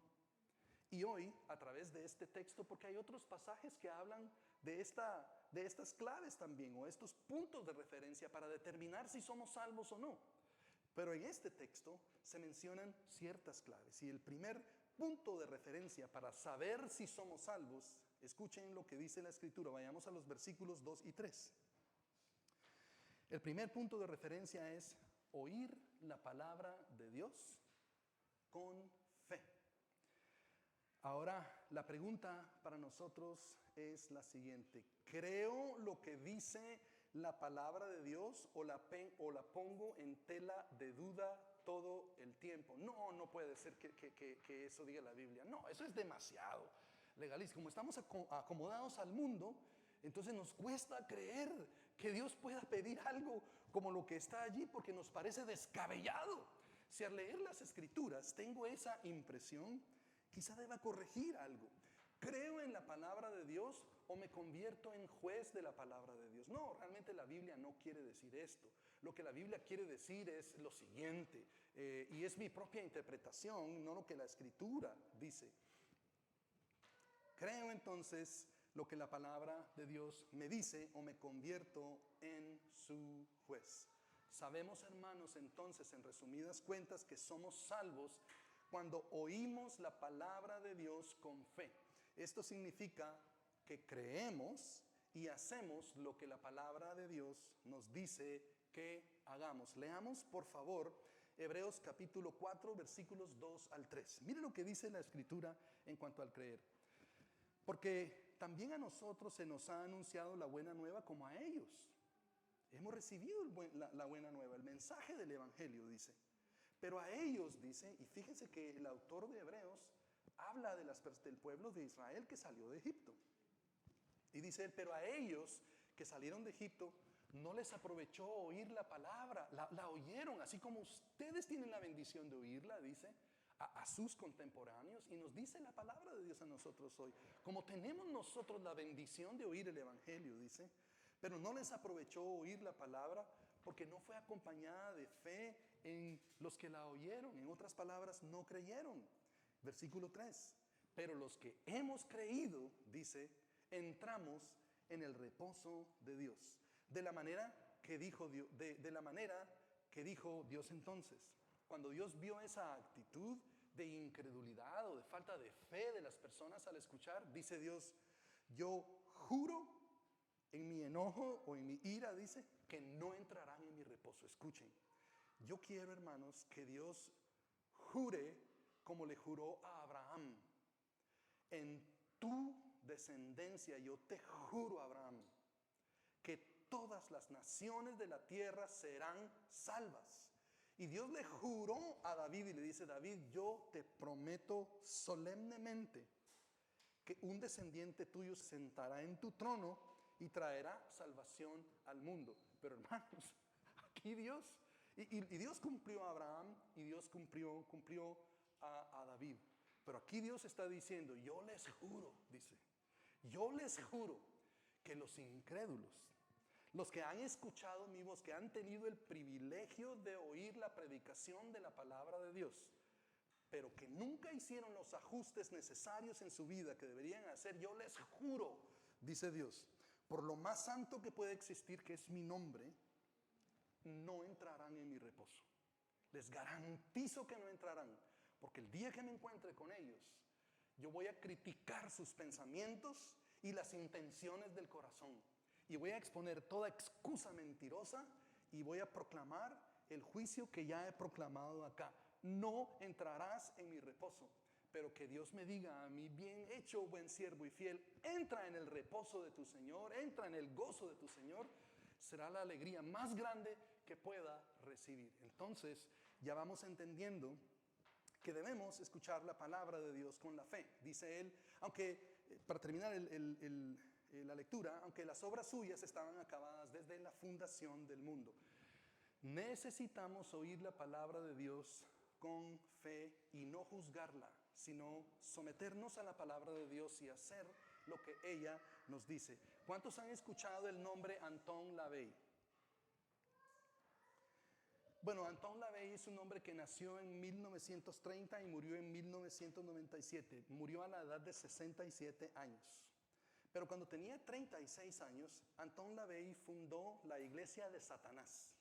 Speaker 1: Y hoy, a través de este texto, porque hay otros pasajes que hablan de estas claves también, o estos puntos de referencia para determinar si somos salvos o no. Pero en este texto se mencionan ciertas claves. Y el primer punto de referencia para saber si somos salvos, escuchen lo que dice la Escritura. Vayamos a los versículos 2 y 3. El primer punto de referencia es oír la palabra de Dios con fe. Ahora, la pregunta para nosotros es la siguiente: ¿creo lo que dice la palabra de Dios o la pongo en tela de duda todo el tiempo? No puede ser que eso diga la Biblia. No, eso es demasiado legalista. Como estamos acomodados al mundo, entonces nos cuesta creer que Dios pueda pedir algo como lo que está allí, porque nos parece descabellado. Si al leer las Escrituras tengo esa impresión, quizá deba corregir algo. ¿Creo en la palabra de Dios o me convierto en juez de la palabra de Dios? No, realmente la Biblia no quiere decir esto. Lo que la Biblia quiere decir es lo siguiente, y es mi propia interpretación, no lo que la Escritura dice. Creo entonces lo que la palabra de Dios me dice o me convierto en su juez. Sabemos, hermanos, entonces, en resumidas cuentas, que somos salvos cuando oímos la palabra de Dios con fe. Esto significa que creemos y hacemos lo que la palabra de Dios nos dice que hagamos. Leamos, por favor, Hebreos capítulo 4, versículos 2 al 3. Mire lo que dice la Escritura en cuanto al creer. Porque también a nosotros se nos ha anunciado la buena nueva como a ellos. Hemos recibido la buena nueva, el mensaje del Evangelio, dice. Pero a ellos, dice, y fíjense que el autor de Hebreos habla del pueblo de Israel que salió de Egipto. Y dice él, pero a ellos que salieron de Egipto no les aprovechó oír la palabra, la oyeron, así como ustedes tienen la bendición de oírla, dice, a sus contemporáneos. Y nos dice la palabra de Dios a nosotros hoy, como tenemos nosotros la bendición de oír el Evangelio, dice, pero no les aprovechó oír la palabra porque no fue acompañada de fe en los que la oyeron. En otras palabras, no creyeron. Versículo 3. Pero los que hemos creído, dice, entramos en el reposo de Dios. De la manera que dijo Dios, de la manera que dijo Dios entonces. Cuando Dios vio esa actitud de incredulidad o de falta de fe de las personas al escuchar, dice Dios, yo juro en mi enojo o en mi ira, dice, que no entrarán en mi reposo. Escuchen, yo quiero, hermanos, que Dios jure como le juró a Abraham. En tu descendencia yo te juro, Abraham, que todas las naciones de la tierra serán salvas. Y Dios le juró a David y le dice, David, yo te prometo solemnemente que un descendiente tuyo se sentará en tu trono y traerá salvación al mundo. Pero hermanos, aquí Dios, y Dios cumplió a Abraham y Dios cumplió a David. Pero aquí Dios está diciendo, yo les juro, dice, yo les juro que los incrédulos, los que han escuchado mi voz, que han tenido el privilegio de oír la predicación de la palabra de Dios, pero que nunca hicieron los ajustes necesarios en su vida que deberían hacer, yo les juro, dice Dios, por lo más santo que puede existir, que es mi nombre, no entrarán en mi reposo. Les garantizo que no entrarán, porque el día que me encuentre con ellos, yo voy a criticar sus pensamientos y las intenciones del corazón. Y voy a exponer toda excusa mentirosa y voy a proclamar el juicio que ya he proclamado acá. No entrarás en mi reposo. Pero que Dios me diga a mí, bien hecho, buen siervo y fiel, entra en el reposo de tu Señor, entra en el gozo de tu Señor, será la alegría más grande que pueda recibir. Entonces, ya vamos entendiendo que debemos escuchar la palabra de Dios con la fe. Dice él, aunque, para terminar la lectura, aunque las obras suyas estaban acabadas desde la fundación del mundo. Necesitamos oír la palabra de Dios con fe y no juzgarla, sino someternos a la palabra de Dios y hacer lo que ella nos dice. ¿Cuántos han escuchado el nombre Anton LaVey? Bueno, Anton LaVey es un hombre que nació en 1930 y murió en 1997. Murió a la edad de 67 años. Pero cuando tenía 36 años, Anton LaVey fundó la iglesia de Satanás.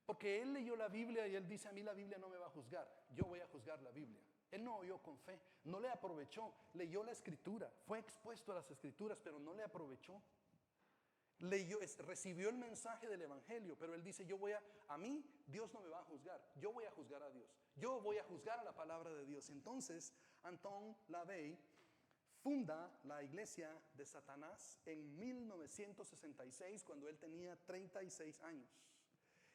Speaker 1: Porque él leyó la Biblia y él dice, a mí la Biblia no me va a juzgar, yo voy a juzgar la Biblia. Él no oyó con fe, no le aprovechó, leyó la escritura, fue expuesto a las escrituras, pero no le aprovechó. Recibió el mensaje del evangelio, pero él dice, a mí Dios no me va a juzgar, yo voy a juzgar a Dios, yo voy a juzgar a la palabra de Dios. Entonces, Anton LaVey funda la iglesia de Satanás en 1966, cuando él tenía 36 años.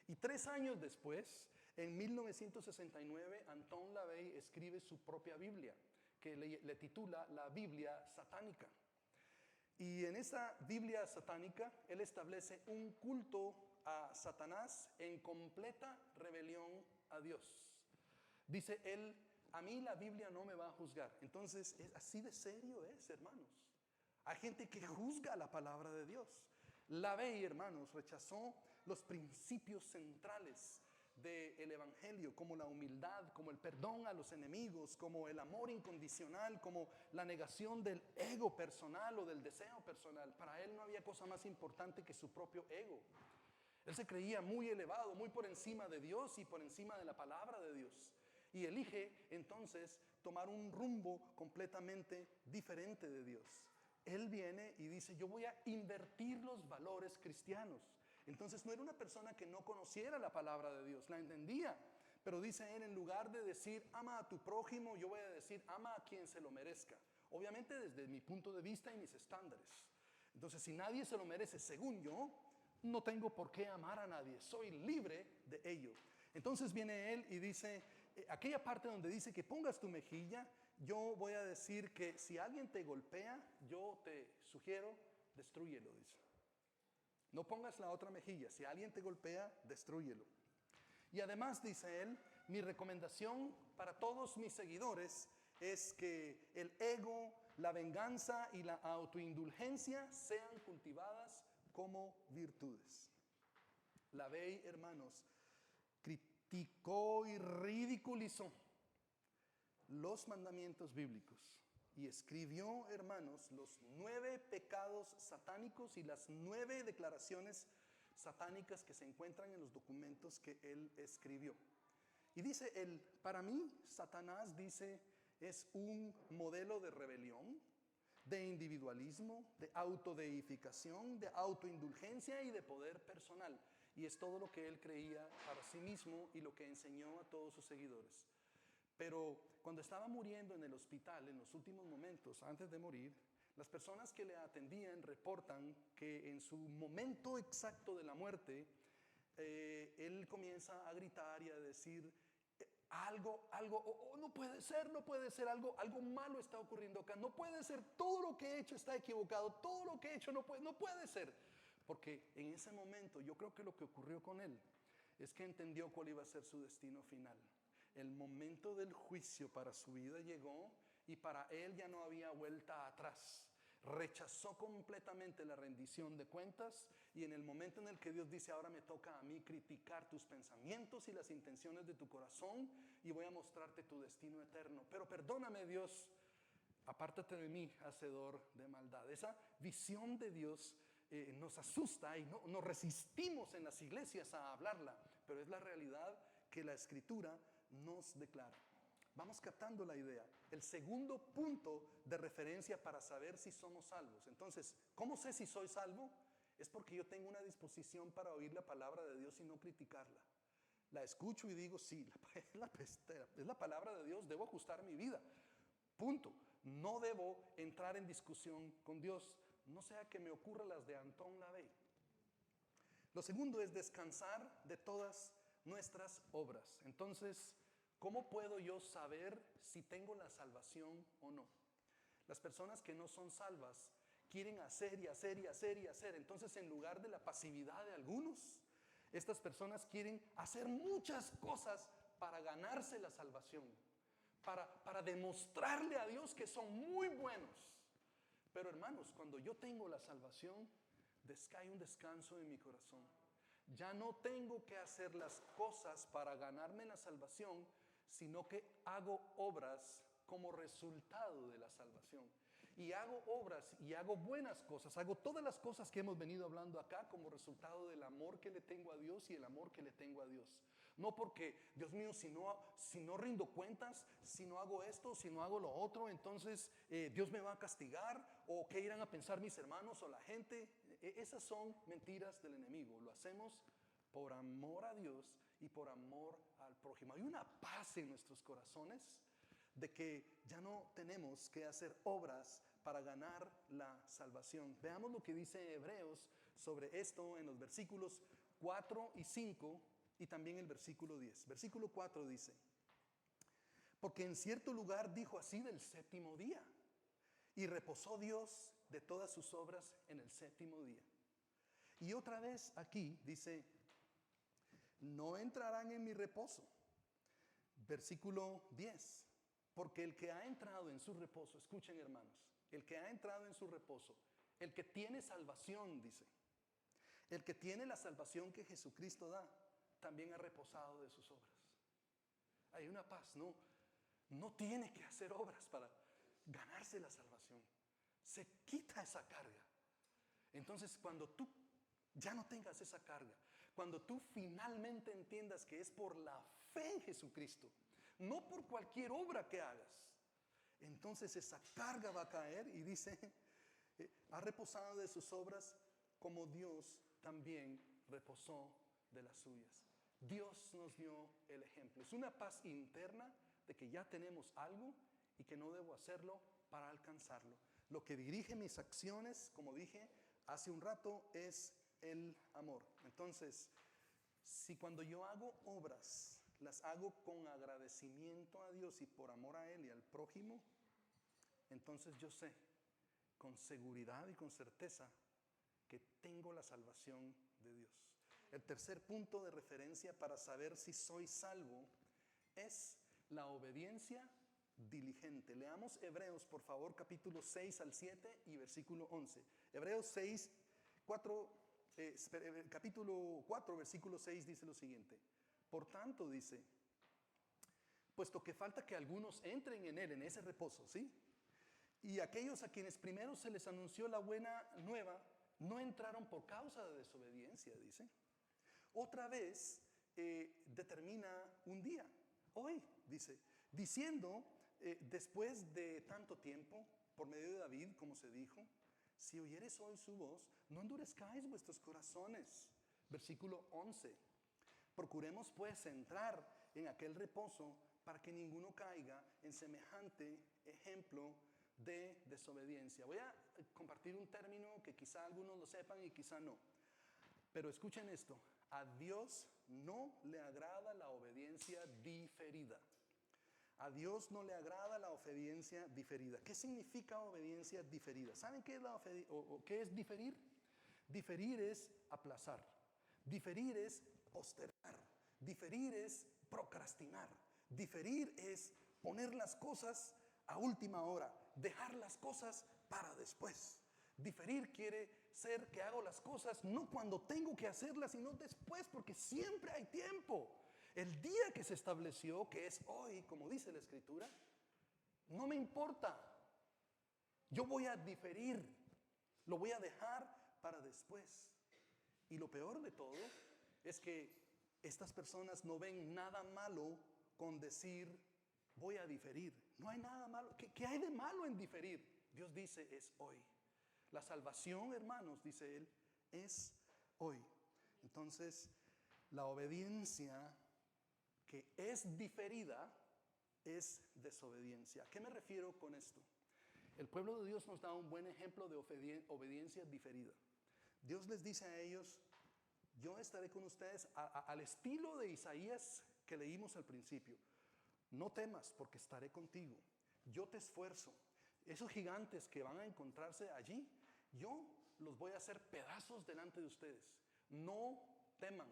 Speaker 1: Y 3 años después, en 1969, Anton LaVey escribe su propia Biblia, que le titula La Biblia Satánica. Y en esa Biblia satánica, él establece un culto a Satanás en completa rebelión a Dios. Dice él, a mí la Biblia no me va a juzgar. Entonces, así de serio es, hermanos. Hay gente que juzga la palabra de Dios. LaVey, hermanos, rechazó los principios centrales del Evangelio, como la humildad, como el perdón a los enemigos, como el amor incondicional, como la negación del ego personal o del deseo personal. Para él no había cosa más importante que su propio ego. Él se creía muy elevado, muy por encima de Dios y por encima de la palabra de Dios. Y elige entonces tomar un rumbo completamente diferente de Dios. Él viene y dice, yo voy a invertir los valores cristianos. Entonces no era una persona que no conociera la palabra de Dios, la entendía. Pero dice él, en lugar de decir, ama a tu prójimo, yo voy a decir, ama a quien se lo merezca. Obviamente desde mi punto de vista y mis estándares. Entonces si nadie se lo merece según yo, no tengo por qué amar a nadie, soy libre de ello. Entonces viene él y dice, aquella parte donde dice que pongas tu mejilla, yo voy a decir que si alguien te golpea, yo te sugiero, destrúyelo, dice. No pongas la otra mejilla, si alguien te golpea, destrúyelo. Y además, dice él, mi recomendación para todos mis seguidores es que el ego, la venganza y la autoindulgencia sean cultivadas como virtudes. Lavey, hermanos, criticó y ridiculizó los mandamientos bíblicos y escribió, hermanos, los 9 pecados satánicos y las 9 declaraciones satánicas que se encuentran en los documentos que él escribió. Y dice él, para mí, Satanás, dice, es un modelo de rebelión, de individualismo, de autodeificación, de autoindulgencia y de poder personal. Y es todo lo que él creía para sí mismo y lo que enseñó a todos sus seguidores. Pero cuando estaba muriendo en el hospital, en los últimos momentos, antes de morir, las personas que le atendían reportan que en su momento exacto de la muerte, él comienza a gritar y a decir, no puede ser, algo malo está ocurriendo acá, no puede ser, todo lo que he hecho está equivocado, todo lo que he hecho no puede ser. Porque en ese momento yo creo que lo que ocurrió con él es que entendió cuál iba a ser su destino final. El momento del juicio para su vida llegó y para él ya no había vuelta atrás. Rechazó completamente la rendición de cuentas y en el momento en el que Dios dice, ahora me toca a mí criticar tus pensamientos y las intenciones de tu corazón y voy a mostrarte tu destino eterno. Pero perdóname, Dios, apártate de mí, hacedor de maldad. Esa visión de Dios nos asusta y nos resistimos en las iglesias a hablarla, pero es la realidad que la Escritura nos declara. Vamos captando la idea. El segundo punto de referencia para saber si somos salvos. Entonces, ¿cómo sé si soy salvo? Es porque yo tengo una disposición para oír la palabra de Dios y no criticarla. La escucho y digo, sí, es la palabra de Dios, debo ajustar mi vida. Punto. No debo entrar en discusión con Dios, no sea que me ocurra las de Anton LaVey. Lo segundo es descansar de todas nuestras obras. Entonces, ¿cómo puedo yo saber si tengo la salvación o no? Las personas que no son salvas quieren hacer y hacer y hacer y hacer. Entonces, en lugar de la pasividad de algunos, estas personas quieren hacer muchas cosas para ganarse la salvación, para demostrarle a Dios que son muy buenos. Pero hermanos, cuando yo tengo la salvación, cae un descanso en mi corazón. Ya no tengo que hacer las cosas para ganarme la salvación, sino que hago obras como resultado de la salvación. Y hago obras y hago buenas cosas, hago todas las cosas que hemos venido hablando acá como resultado del amor que le tengo a Dios y el amor que le tengo a Dios. No porque, Dios mío, si no rindo cuentas, si no hago esto, si no hago lo otro, entonces Dios me va a castigar, o qué irán a pensar mis hermanos o la gente. Esas son mentiras del enemigo. Lo hacemos por amor a Dios y por amor al prójimo. Hay una paz en nuestros corazones de que ya no tenemos que hacer obras para ganar la salvación. Veamos lo que dice Hebreos sobre esto en los versículos 4 y 5 y también el versículo 10. Versículo 4 dice, porque en cierto lugar dijo así del séptimo día, y reposó Dios de todas sus obras en el séptimo día. Y otra vez aquí dice, no entrarán en mi reposo. Versículo 10. Porque el que ha entrado en su reposo, escuchen hermanos, el que ha entrado en su reposo, el que tiene salvación, dice, el que tiene la salvación que Jesucristo da, también ha reposado de sus obras. Hay una paz, no tiene que hacer obras para ganarse la salvación. Se quita esa carga. Entonces, cuando tú ya no tengas esa carga, cuando tú finalmente entiendas que es por la fe en Jesucristo, no por cualquier obra que hagas, entonces esa carga va a caer y dice, ha reposado de sus obras como Dios también reposó de las suyas. Dios nos dio el ejemplo. Es una paz interna de que ya tenemos algo y que no debo hacerlo para alcanzarlo. Lo que dirige mis acciones, como dije hace un rato, es el amor. Entonces, si cuando yo hago obras, las hago con agradecimiento a Dios y por amor a Él y al prójimo, entonces yo sé con seguridad y con certeza que tengo la salvación de Dios. El tercer punto de referencia para saber si soy salvo es la obediencia diligente. Leamos Hebreos, por favor, capítulo 6 al 7 y versículo 11. Hebreos 6, capítulo 4, versículo 6 dice lo siguiente. Por tanto, dice, puesto que falta que algunos entren en él, en ese reposo, ¿sí? Y aquellos a quienes primero se les anunció la buena nueva, no entraron por causa de desobediencia, dice. Otra vez determina un día, hoy, dice, diciendo, después de tanto tiempo, por medio de David, como se dijo, si oyeres hoy su voz, no endurezcáis vuestros corazones. Versículo 11. Procuremos pues entrar en aquel reposo para que ninguno caiga en semejante ejemplo de desobediencia. Voy a compartir un término que quizá algunos lo sepan y quizá no. Pero escuchen esto, a Dios no le agrada la obediencia diferida. A Dios no le agrada la obediencia diferida. ¿Qué significa obediencia diferida? ¿Saben qué es, qué es diferir? Diferir es aplazar. Diferir es postergar. Diferir es procrastinar. Diferir es poner las cosas a última hora. Dejar las cosas para después. Diferir quiere ser que hago las cosas no cuando tengo que hacerlas, sino después, porque siempre hay tiempo. El día que se estableció, que es hoy, como dice la Escritura, no me importa. Yo voy a diferir, lo voy a dejar para después. Y lo peor de todo es que estas personas no ven nada malo con decir, voy a diferir. No hay nada malo. ¿Qué hay de malo en diferir? Dios dice, es hoy. La salvación, hermanos, dice Él, es hoy. Entonces, la obediencia que es diferida es desobediencia. ¿A qué me refiero con esto? El pueblo de Dios nos da un buen ejemplo de obediencia diferida. Dios les dice a ellos, yo estaré con ustedes al estilo de Isaías que leímos al principio. No temas porque estaré contigo. Yo te esfuerzo. Esos gigantes que van a encontrarse allí, yo los voy a hacer pedazos delante de ustedes. No teman,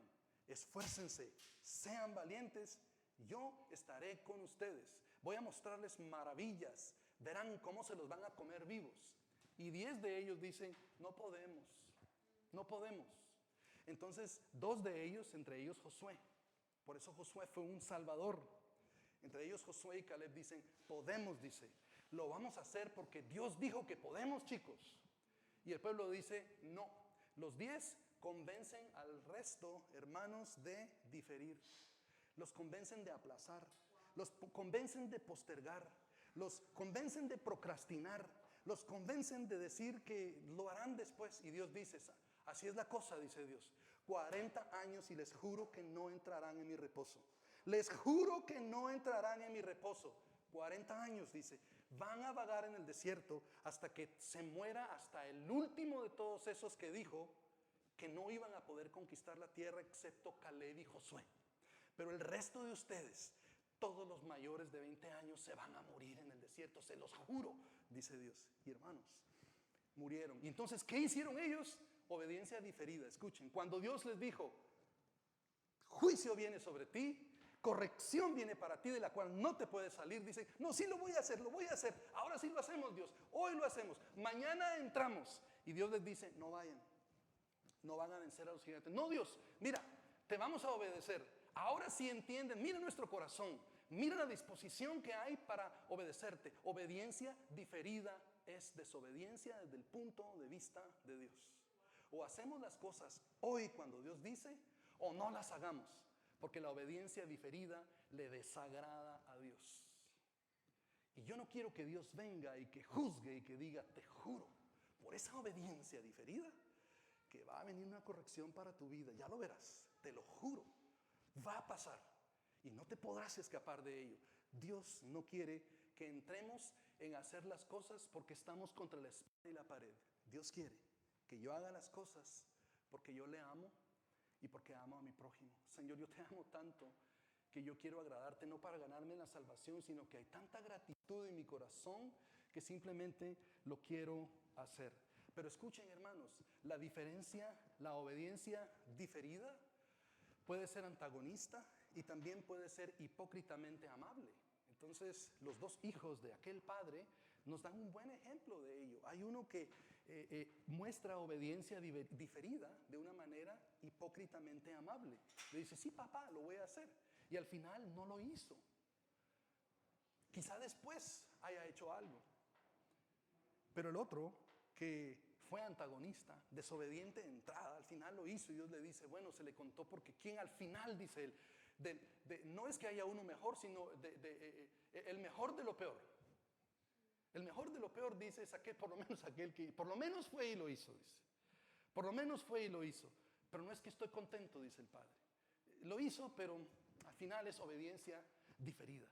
Speaker 1: esfuércense, sean valientes. Yo estaré con ustedes. Voy a mostrarles maravillas. Verán cómo se los van a comer vivos. Y 10 de ellos dicen, no podemos, no podemos. Entonces 2 de ellos, entre ellos Josué. Por eso Josué fue un salvador. Entre ellos Josué y Caleb dicen, podemos, dice. Lo vamos a hacer porque Dios dijo que podemos, chicos. Y el pueblo dice, no. Los 10 convencen al resto, hermanos, de diferir. Los convencen de aplazar. Los convencen de postergar. Los convencen de procrastinar. Los convencen de decir que lo harán después. Y Dios dice, así es la cosa, dice Dios. 40 años y les juro que no entrarán en mi reposo. Les juro que no entrarán en mi reposo. 40 años, dice. Van a vagar en el desierto hasta que se muera hasta el último de todos esos que dijo que no iban a poder conquistar la tierra excepto Caleb y Josué. Pero el resto de ustedes, todos los mayores de 20 años se van a morir en el desierto, se los juro, dice Dios. Y hermanos, murieron. Y entonces, ¿qué hicieron ellos? Obediencia diferida. Escuchen, cuando Dios les dijo, juicio viene sobre ti, corrección viene para ti de la cual no te puedes salir, dicen, no, sí lo voy a hacer, ahora sí lo hacemos, Dios, hoy lo hacemos, mañana entramos. Y Dios les dice, no vayan, no van a vencer a los gigantes. No, Dios, mira, te vamos a obedecer. Ahora sí entienden, mira nuestro corazón, mira la disposición que hay para obedecerte. Obediencia diferida es desobediencia desde el punto de vista de Dios. O hacemos las cosas hoy cuando Dios dice, o no las hagamos, porque la obediencia diferida le desagrada a Dios. Y yo no quiero que Dios venga y que juzgue y que diga, te juro, por esa obediencia diferida, que va a venir una corrección para tu vida. Ya lo verás, te lo juro, va a pasar y no te podrás escapar de ello. Dios no quiere que entremos en hacer las cosas porque estamos contra la espada y la pared. Dios quiere que yo haga las cosas porque yo le amo y porque amo a mi prójimo. Señor, yo te amo tanto que yo quiero agradarte, no para ganarme la salvación, sino que hay tanta gratitud en mi corazón que simplemente lo quiero hacer. Pero escuchen, hermanos, la diferencia, la obediencia diferida puede ser antagonista y también puede ser hipócritamente amable. Entonces, los dos hijos de aquel padre nos dan un buen ejemplo de ello. Hay uno que muestra obediencia diferida de una manera hipócritamente amable. Le dice, sí, papá, lo voy a hacer. Y al final no lo hizo. Quizá después haya hecho algo. Pero el otro, que fue antagonista, desobediente de entrada, al final lo hizo y Dios le dice, bueno, se le contó porque ¿quién al final, dice él? No es que haya uno mejor, sino el mejor de lo peor. El mejor de lo peor, dice, es aquel, por lo menos aquel que, por lo menos fue y lo hizo, dice. Por lo menos fue y lo hizo. Pero no es que estoy contento, dice el padre. Lo hizo, pero al final es obediencia diferida.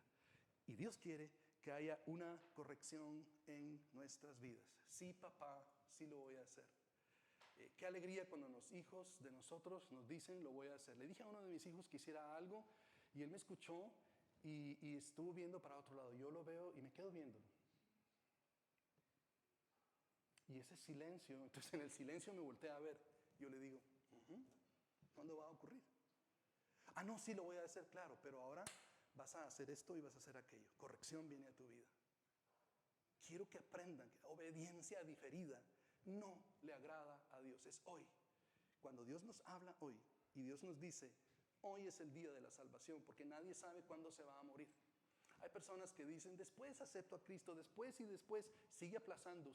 Speaker 1: Y Dios quiere que haya una corrección en nuestras vidas. Sí, papá, sí lo voy a hacer. Qué alegría cuando los hijos de nosotros nos dicen, lo voy a hacer. Le dije a uno de mis hijos que hiciera algo y él me escuchó y estuvo viendo para otro lado. Yo lo veo y me quedo viéndolo. Y ese silencio, entonces en el silencio me volteé a ver. Yo le digo, ¿cuándo va a ocurrir? Ah, no, sí lo voy a hacer, claro, pero ahora vas a hacer esto y vas a hacer aquello. Corrección viene a tu vida. Quiero que aprendan que la obediencia diferida no le agrada a Dios. Es hoy. Cuando Dios nos habla hoy y Dios nos dice, hoy es el día de la salvación, porque nadie sabe cuándo se va a morir. Hay personas que dicen, después acepto a Cristo, después y después, sigue aplazando,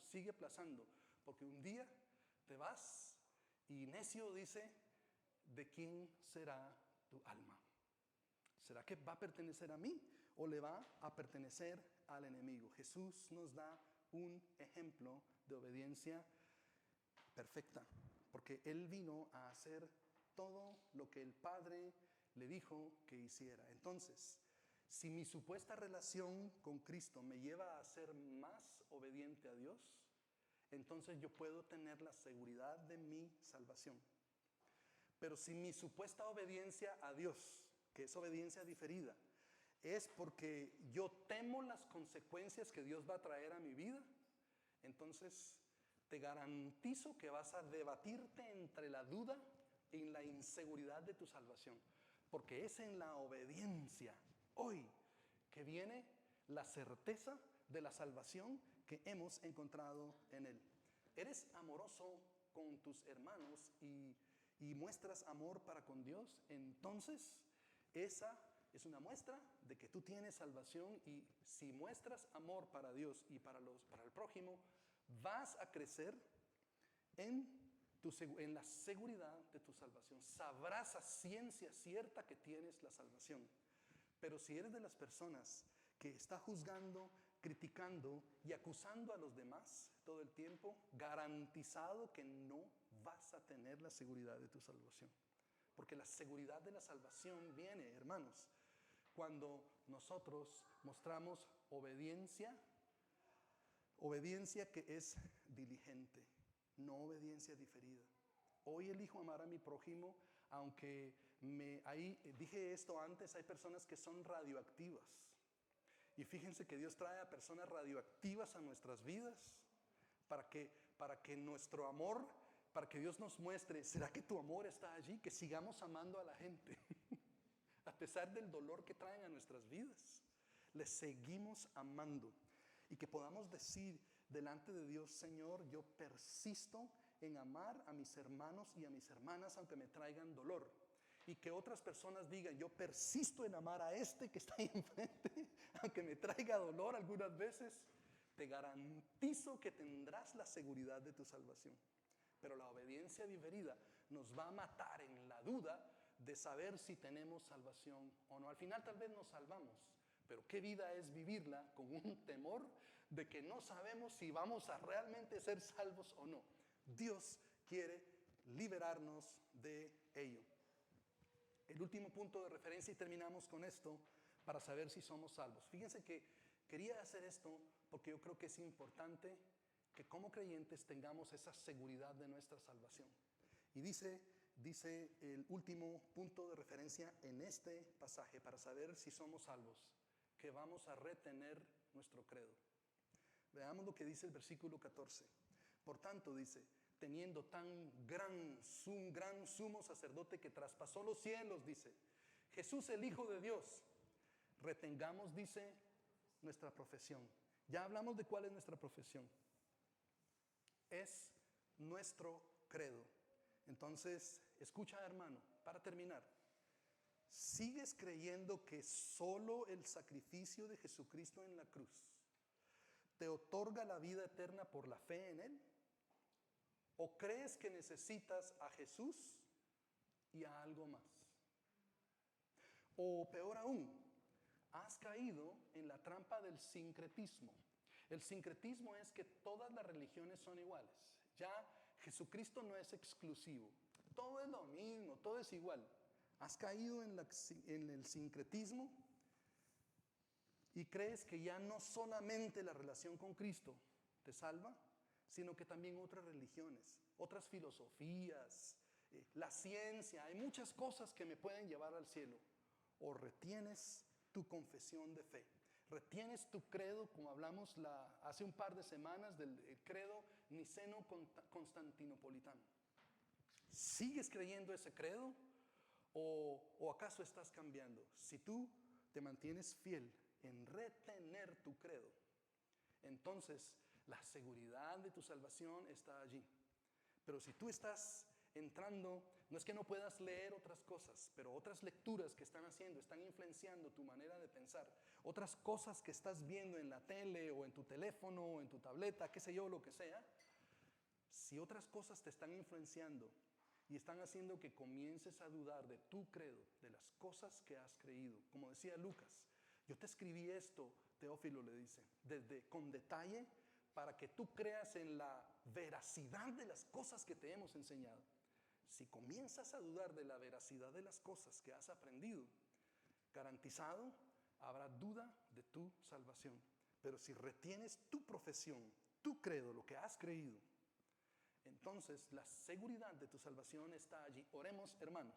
Speaker 1: porque un día te vas y necio dice, ¿de quién será tu alma? ¿Será que va a pertenecer a mí o le va a pertenecer al enemigo? Jesús nos da un ejemplo de obediencia perfecta, porque Él vino a hacer todo lo que el Padre le dijo que hiciera. Entonces, si mi supuesta relación con Cristo me lleva a ser más obediente a Dios, entonces yo puedo tener la seguridad de mi salvación. Pero si mi supuesta obediencia a Dios, que es obediencia diferida, es porque yo temo las consecuencias que Dios va a traer a mi vida, entonces te garantizo que vas a debatirte entre la duda y la inseguridad de tu salvación. Porque es en la obediencia hoy que viene la certeza de la salvación que hemos encontrado en Él. ¿Eres amoroso con tus hermanos y muestras amor para con Dios? Entonces esa es una muestra de que tú tienes salvación, y si muestras amor para Dios y para el prójimo, vas a crecer en la seguridad de tu salvación. Sabrás a ciencia cierta que tienes la salvación. Pero si eres de las personas que está juzgando, criticando y acusando a los demás todo el tiempo, garantizado que no vas a tener la seguridad de tu salvación. Porque la seguridad de la salvación viene, hermanos, cuando nosotros mostramos obediencia que es diligente, no obediencia diferida. Hoy elijo amar a mi prójimo, aunque dije esto antes, hay personas que son radioactivas. Y fíjense que Dios trae a personas radioactivas a nuestras vidas para que nuestro amor, para que Dios nos muestre, ¿será que tu amor está allí? Que sigamos amando a la gente a pesar del dolor que traen a nuestras vidas. Les seguimos amando y que podamos decir delante de Dios, Señor, yo persisto en amar a mis hermanos y a mis hermanas aunque me traigan dolor. y que otras personas digan, yo persisto en amar a este que está ahí enfrente, aunque me traiga dolor algunas veces, te garantizo que tendrás la seguridad de tu salvación. Pero la obediencia diferida nos va a matar en la duda de saber si tenemos salvación o no. Al final tal vez nos salvamos, pero qué vida es vivirla con un temor de que no sabemos si vamos a realmente ser salvos o no. Dios quiere liberarnos de ello. El último punto de referencia, y terminamos con esto, para saber si somos salvos. Fíjense que quería hacer esto porque yo creo que es importante que como creyentes tengamos esa seguridad de nuestra salvación. Y dice el último punto de referencia en este pasaje para saber si somos salvos, que vamos a retener nuestro credo. Veamos lo que dice el versículo 14. Por tanto, dice, teniendo un gran sumo sacerdote que traspasó los cielos, dice, Jesús el Hijo de Dios, retengamos, dice, nuestra profesión. Ya hablamos de cuál es nuestra profesión. Es nuestro credo. Entonces, escucha, hermano, para terminar. ¿Sigues creyendo que solo el sacrificio de Jesucristo en la cruz te otorga la vida eterna por la fe en Él? ¿O crees que necesitas a Jesús y a algo más? O peor aún, has caído en la trampa del sincretismo. El sincretismo es que todas las religiones son iguales. Ya Jesucristo no es exclusivo. Todo es lo mismo, todo es igual. Has caído en el sincretismo y crees que ya no solamente la relación con Cristo te salva, sino que también otras religiones, otras filosofías, la ciencia. Hay muchas cosas que me pueden llevar al cielo. O retienes tu confesión de fe, retienes tu credo, como hablamos hace un par de semanas del credo niceno-constantinopolitano. ¿Sigues creyendo ese credo o acaso estás cambiando? Si tú te mantienes fiel en retener tu credo, entonces la seguridad de tu salvación está allí. Pero si tú estás entrando, no es que no puedas leer otras cosas, pero otras lecturas que están haciendo, están influenciando tu manera de pensar, otras cosas que estás viendo en la tele o en tu teléfono o en tu tableta, qué sé yo, lo que sea, si otras cosas te están influenciando y están haciendo que comiences a dudar de tu credo, de las cosas que has creído, como decía Lucas, yo te escribí esto, Teófilo le dice, con detalle para que tú creas en la veracidad de las cosas que te hemos enseñado. Si comienzas a dudar de la veracidad de las cosas que has aprendido, garantizado, habrá duda de tu salvación. Pero si retienes tu profesión, tu credo, lo que has creído, entonces la seguridad de tu salvación está allí. Oremos, hermanos.